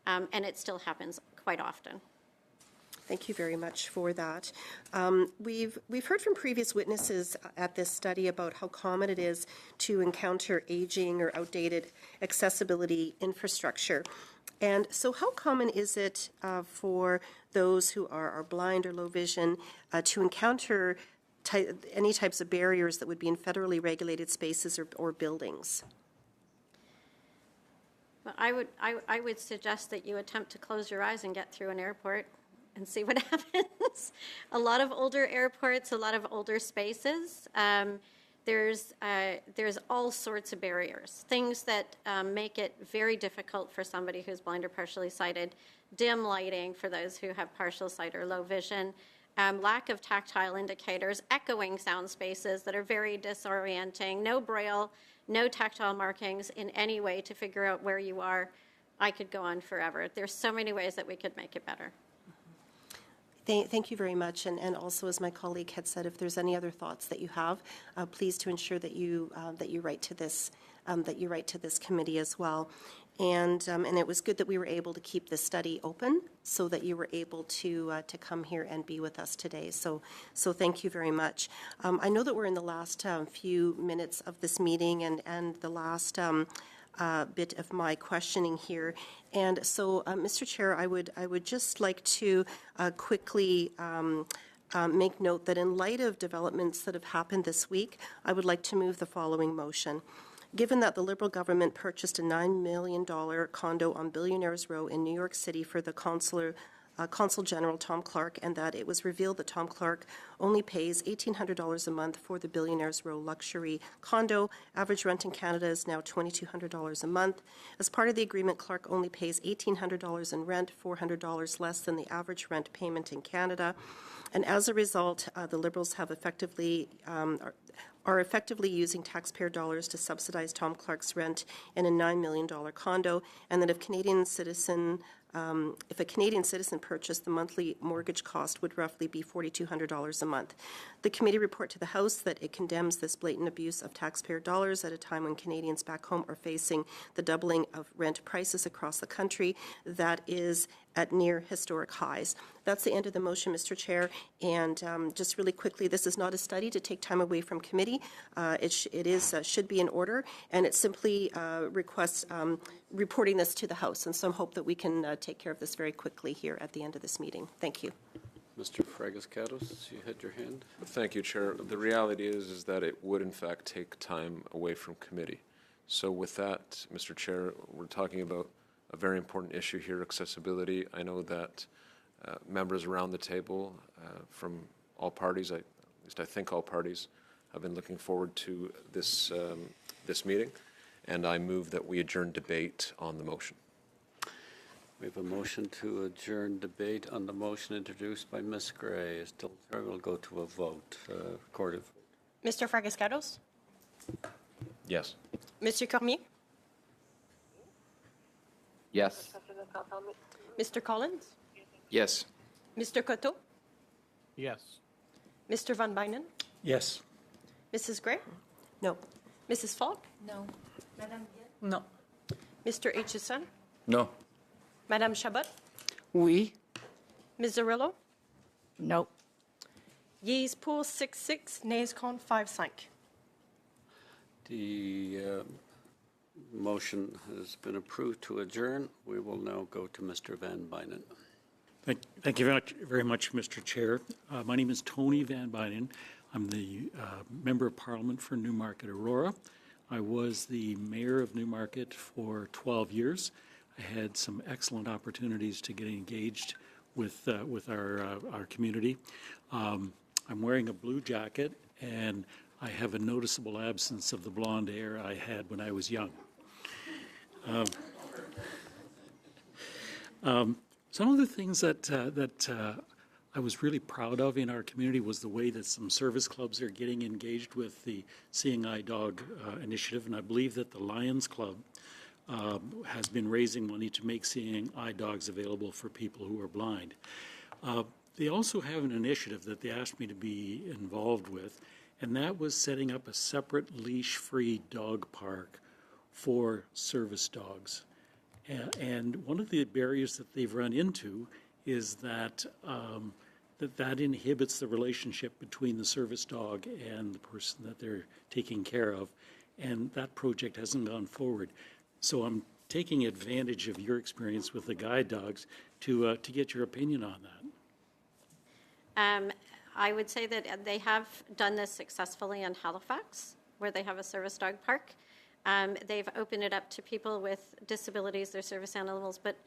and it still happens quite often. Thank you very much for that. We've heard from previous witnesses at this study about how common it is to encounter aging or outdated accessibility infrastructure. And so how common is it for those who are blind or low vision to encounter any types of barriers that would be in federally regulated spaces or buildings? Well, I would suggest that you attempt to close your eyes and get through an airport and see what happens. A lot of older airports, a lot of older spaces, there's all sorts of barriers, things that make it very difficult for somebody who's blind or partially sighted, dim lighting for those who have partial sight or low vision, lack of tactile indicators, echoing sound spaces that are very disorienting, no braille, no tactile markings in any way to figure out where you are. I could go on forever. There's so many ways that we could make it better. Thank you very much. And also, as my colleague had said, if there's any other thoughts that you have, please to ensure that you write to this committee as well. And it was good that we were able to keep the study open so that you were able to come here and be with us today. So thank you very much. I know that we're in the last few minutes of this meeting and the last bit of my questioning here. And so, Mr. Chair, I would just like to quickly make note that in light of developments that have happened this week, I would like to move the following motion. Given that the Liberal government purchased a $9 million condo on Billionaires Row in New York City for the Consul General Tom Clark, and that it was revealed that Tom Clark only pays $1,800 a month for the Billionaires Row luxury condo. Average rent in Canada is now $2,200 a month. As part of the agreement, Clark only pays $1,800 in rent, $400 less than the average rent payment in Canada. And as a result, the Liberals have are effectively using taxpayer dollars to subsidize Tom Clark's rent in a $9 million condo, and that if a Canadian citizen purchased, the monthly mortgage cost would roughly be $4,200 a month. The committee report to the House that it condemns this blatant abuse of taxpayer dollars at a time when Canadians back home are facing the doubling of rent prices across the country that is at near historic highs. That's the end of the motion, Mr. Chair. And just really quickly, this is not a study to take time away from committee. It should be in order, and it simply requests reporting this to the House. And so I hope that we can take care of this very quickly here at the end of this meeting. Thank you. Mr. Fragas-Catos, you had your hand. Thank you, Chair. The reality is that it would, in fact, take time away from committee. So with that, Mr. Chair, we're talking about a very important issue here, accessibility. I know that members around the table from all parties, at least I think all parties, have been looking forward to this, this meeting, and I move that we adjourn debate on the motion. We have a motion to adjourn debate on the motion introduced by Ms. Gray. Still, we'll go to a vote. Recorded. Mr. Fragascados? Yes. Monsieur Cormier? Yes. Mr. Collins? Yes. Mr. Coteau? Yes. Mr. Van Bynen? Yes. Mrs. Gray? No. Mrs. Falk? No. No. Mr. Aitchison? No. Madame Chabot? Oui. Ms. Zarrillo? Nope. Yeas pour 6-6, nays contre 5-5. The motion has been approved to adjourn. We will now go to Mr. Van Bynen. Thank you very much, Mr. Chair. My name is Tony Van Bynen. I'm the Member of Parliament for Newmarket Aurora. I was the Mayor of Newmarket for 12 years. I had some excellent opportunities to get engaged with our community. I'm wearing a blue jacket, and I have a noticeable absence of the blonde hair I had when I was young. Some of the things that I was really proud of in our community was the way that some service clubs are getting engaged with the Seeing Eye Dog initiative, and I believe that the Lions Club has been raising money to make Seeing Eye Dogs available for people who are blind. They also have an initiative that they asked me to be involved with, and that was setting up a separate leash-free dog park for service dogs. And one of the barriers that they've run into is that that inhibits the relationship between the service dog and the person that they're taking care of, and that project hasn't gone forward. So I'm taking advantage of your experience with the guide dogs to get your opinion on that. I would say that they have done this successfully in Halifax, where they have a service dog park. They've opened it up to people with disabilities, their service animals, but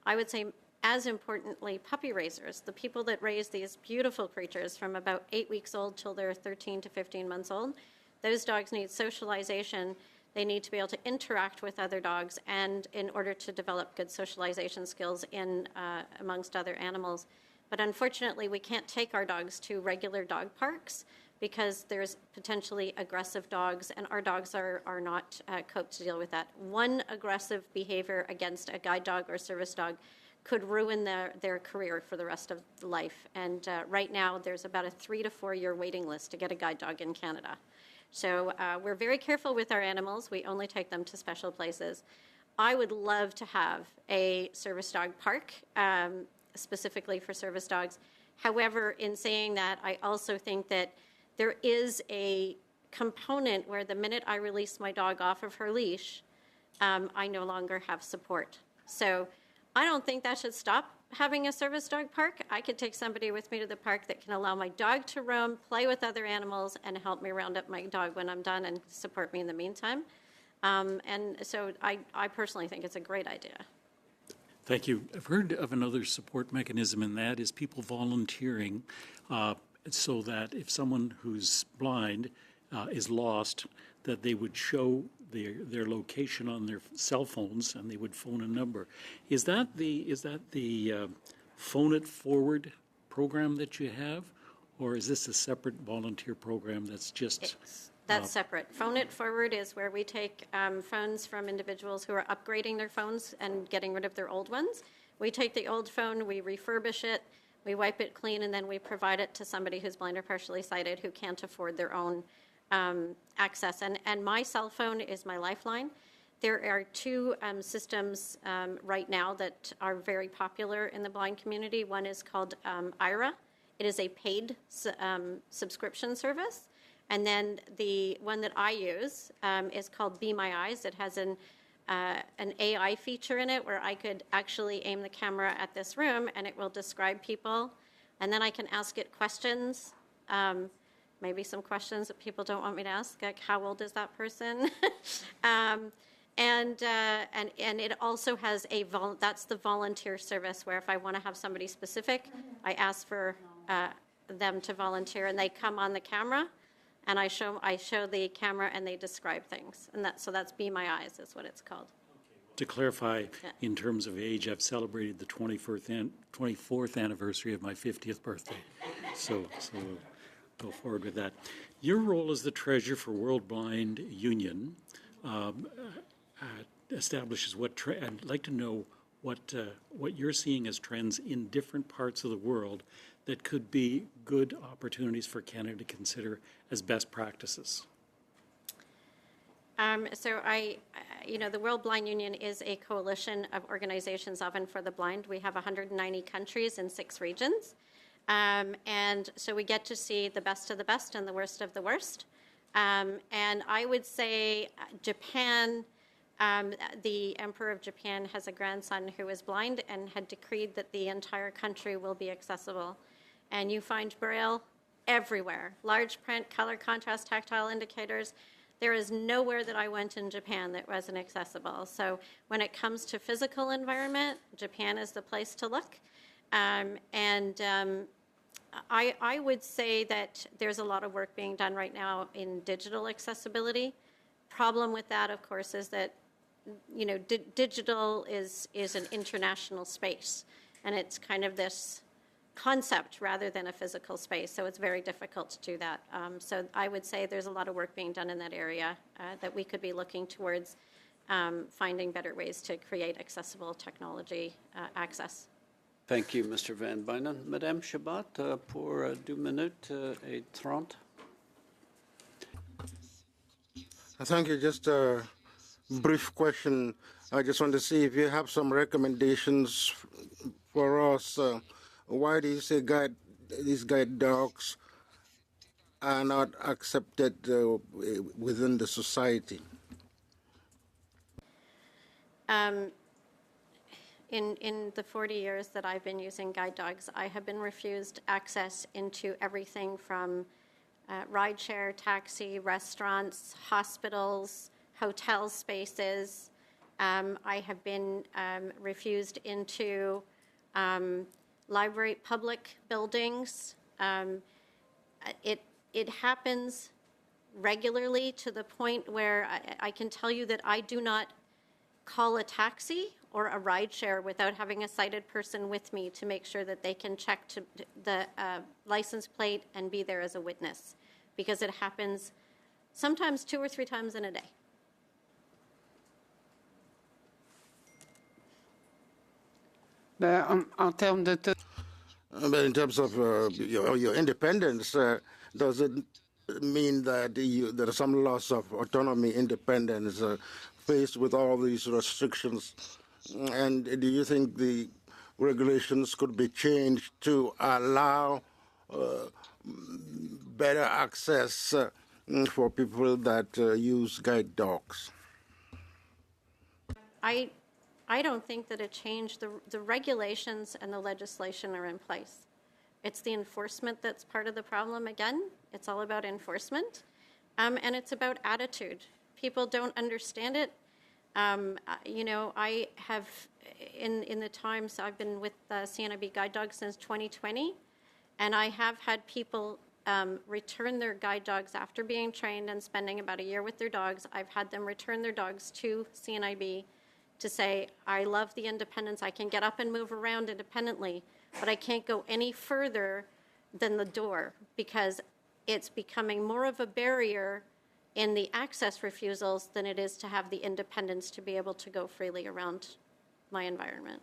I would say as importantly, puppy raisers, the people that raise these beautiful creatures from about 8 weeks old till they're 13 to 15 months old. Those dogs need socialization. They need to be able to interact with other dogs, and in order to develop good socialization skills in amongst other animals. But unfortunately, we can't take our dogs to regular dog parks because there's potentially aggressive dogs, and our dogs are not coped to deal with that. One aggressive behavior against a guide dog or service dog could ruin their career for the rest of life. And right now, there's about a 3 to 4 year waiting list to get a guide dog in Canada. So we're very careful with our animals. We only take them to special places. I would love to have a service dog park specifically for service dogs. However, in saying that, I also think that there is a component where the minute I release my dog off of her leash, I no longer have support. So I don't think that should stop having a service dog park. I could take somebody with me to the park that can allow my dog to roam, play with other animals, and help me round up my dog when I'm done and support me in the meantime. And so I personally think it's a great idea. Thank you. I've heard of another support mechanism, and that is people volunteering so that if someone who's blind is lost, that they would show their location on their cell phones and they would phone a number. Is that the Phone It Forward program that you have, or is this a separate volunteer program that's just... That's separate. Phone It Forward is where we take phones from individuals who are upgrading their phones and getting rid of their old ones. We take the old phone, we refurbish it, we wipe it clean, and then we provide it to somebody who's blind or partially sighted who can't afford their own access. And my cell phone is my lifeline. There are two systems right now that are very popular in the blind community. One is called Aira. It is a paid subscription service. And then the one that I use is called Be My Eyes. It has an AI feature in it where I could actually aim the camera at this room and it will describe people. And then I can ask it questions, maybe some questions that people don't want me to ask, like how old is that person? and it also has that's the volunteer service where if I want to have somebody specific, I ask for them to volunteer, and they come on the camera, and I show the camera, and they describe things, and so that's Be My Eyes is what it's called. To clarify, in terms of age, I've celebrated the 24th anniversary of my 50th birthday. So go forward with that. Your role as the treasurer for World Blind Union establishes I'd like to know what you're seeing as trends in different parts of the world that could be good opportunities for Canada to consider as best practices. So the World Blind Union is a coalition of organizations of and for the blind. We have 190 countries in 6 regions. And so we get to see the best of the best and the worst of the worst. And I would say Japan, the Emperor of Japan has a grandson who is blind and had decreed that the entire country will be accessible. And you find Braille everywhere, large print, color contrast, tactile indicators. There is nowhere that I went in Japan that wasn't accessible. So when it comes to physical environment, Japan is the place to look. I would say that there's a lot of work being done right now in digital accessibility. Problem with that, of course, is that digital is an international space, and it's kind of this concept rather than a physical space, so it's very difficult to do that. So I would say there's a lot of work being done in that area that we could be looking towards finding better ways to create accessible technology access. Thank you, Mr. Van Bynen. Madame Chabot, pour 2 minutes et 30. Thank you. Just a brief question. I just want to see if you have some recommendations for us. Why do you say these guide dogs are not accepted within the society? In the 40 years that I've been using guide dogs, I have been refused access into everything from rideshare, taxi, restaurants, hospitals, hotel spaces. I have been refused into library, public buildings. It happens regularly to the point where I can tell you that I do not call a taxi or a rideshare without having a sighted person with me to make sure that they can check to the license plate and be there as a witness, because it happens sometimes 2 or 3 times in a day. But in terms of your independence, does it mean that there is some loss of autonomy, independence faced with all these restrictions? And do you think the regulations could be changed to allow better access for people that use guide dogs? I don't think that a change, the regulations and the legislation are in place. It's the enforcement that's part of the problem again. It's all about enforcement, and it's about attitude. People don't understand it. I have, in the times I've been with CNIB Guide Dogs since 2020, and I have had people return their guide dogs after being trained and spending about a year with their dogs. I've had them return their dogs to CNIB to say, I love the independence. I can get up and move around independently, but I can't go any further than the door because it's becoming more of a barrier in the access refusals than it is to have the independence to be able to go freely around my environment.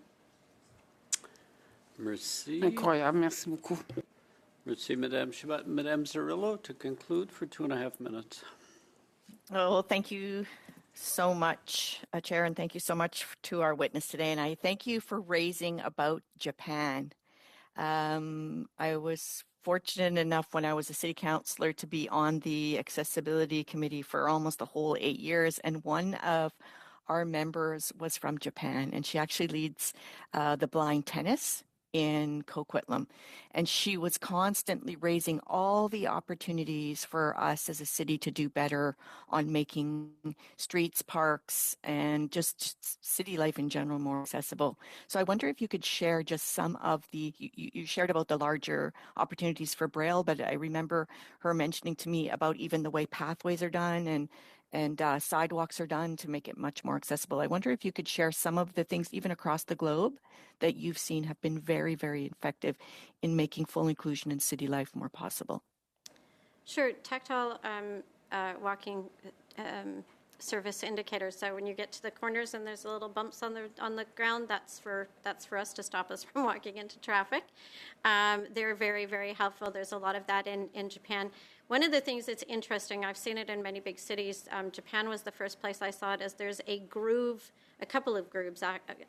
Merci. Incroyable, merci beaucoup. Merci, Madame Chabot. Madame Zarillo, to conclude for 2.5 minutes. Oh, thank you so much, Chair, and thank you so much to our witness today. And I thank you for raising about Japan. I was fortunate enough when I was a city councillor to be on the accessibility committee for almost the whole 8 years. And one of our members was from Japan, and she actually leads the blind tennis in Coquitlam, and she was constantly raising all the opportunities for us as a city to do better on making streets, parks, and just city life in general more accessible. So I wonder if you could share just some of you shared about the larger opportunities for Braille, but I remember her mentioning to me about even the way pathways are done and sidewalks are done to make it much more accessible. I wonder if you could share some of the things, even across the globe, that you've seen have been very, very effective in making full inclusion in city life more possible. Sure. Tactile walking service indicators. So when you get to the corners and there's little bumps on the ground, that's for us to stop us from walking into traffic. They're very, very helpful. There's a lot of that in Japan. One of the things that's interesting, I've seen it in many big cities. Japan was the first place I saw it, is there's a couple of grooves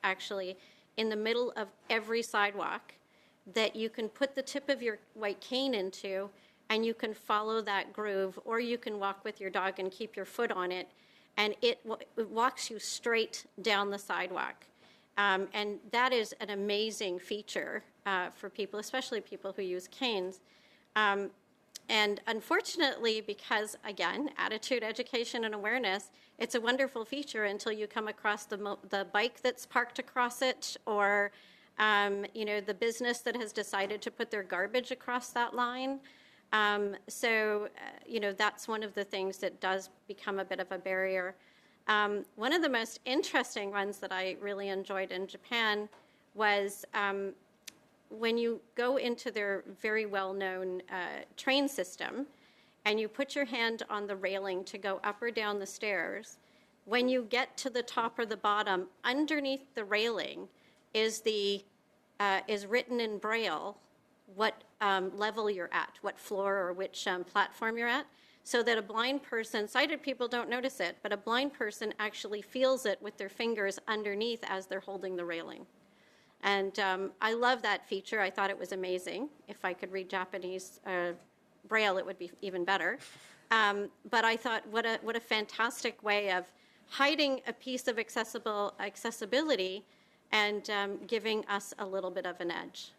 actually, in the middle of every sidewalk that you can put the tip of your white cane into, and you can follow that groove, or you can walk with your dog and keep your foot on it, and it walks you straight down the sidewalk. And that is an amazing feature for people, especially people who use canes. And unfortunately, because, again, attitude, education, and awareness, it's a wonderful feature until you come across the bike that's parked across it, or the business that has decided to put their garbage across that line. So that's one of the things that does become a bit of a barrier. One of the most interesting ones that I really enjoyed in Japan was when you go into their very well-known train system and you put your hand on the railing to go up or down the stairs, when you get to the top or the bottom, underneath the railing is written in Braille what level you're at, what floor or which platform you're at, so that a blind person, sighted people don't notice it, but a blind person actually feels it with their fingers underneath as they're holding the railing. And I love that feature. I thought it was amazing. If I could read Japanese Braille, it would be even better. But I thought, what a fantastic way of hiding a piece of accessibility and giving us a little bit of an edge.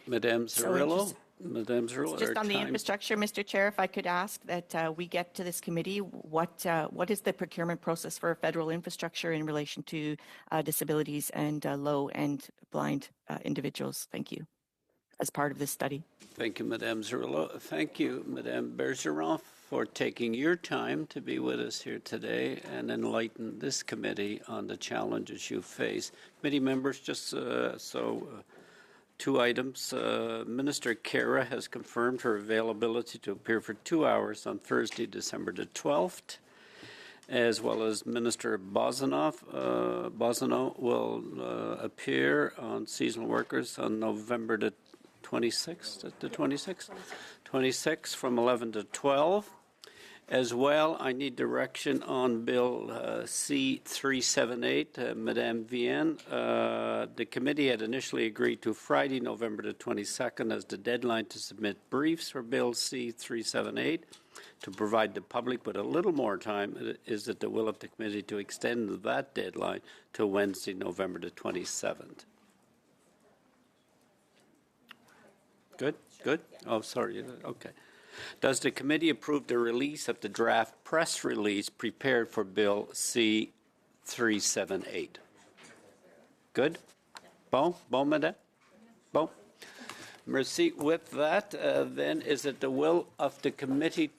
Madame Zerillo? Madame Zerillo, Just on the infrastructure, Mr. Chair, if I could ask that we get to this committee, what is the procurement process for federal infrastructure in relation to disabilities and low and blind individuals? Thank you. As part of this study. Thank you, Madame Zerillo. Thank you, Madame Bergeron, for taking your time to be with us here today and enlighten this committee on the challenges you face. Committee members, just two items. Minister Kara has confirmed her availability to appear for 2 hours on Thursday, December the 12th, as well as Minister Bozanoff. Bozano will appear on seasonal workers on November the 26th, 26th from 11 to 12. As well, I need direction on Bill C-378, Madame Vienne. The committee had initially agreed to Friday, November the 22nd as the deadline to submit briefs for Bill C-378. To provide the public with a little more time, is it the will of the committee to extend that deadline to Wednesday, November the 27th? Good? Good? Oh, sorry. Okay. Does the committee approve the release of the draft press release prepared for Bill C-378? Good? Bon, madame? Bon. Merci. With that, then, is it the will of the committee?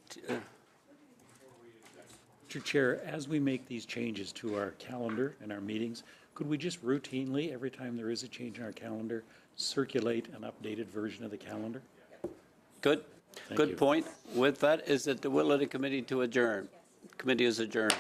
Mr. Chair, as we make these changes to our calendar and our meetings, could we just routinely, every time there is a change in our calendar, circulate an updated version of the calendar? Good. Good point. With that, is it the will of the committee to adjourn? Committee is adjourned.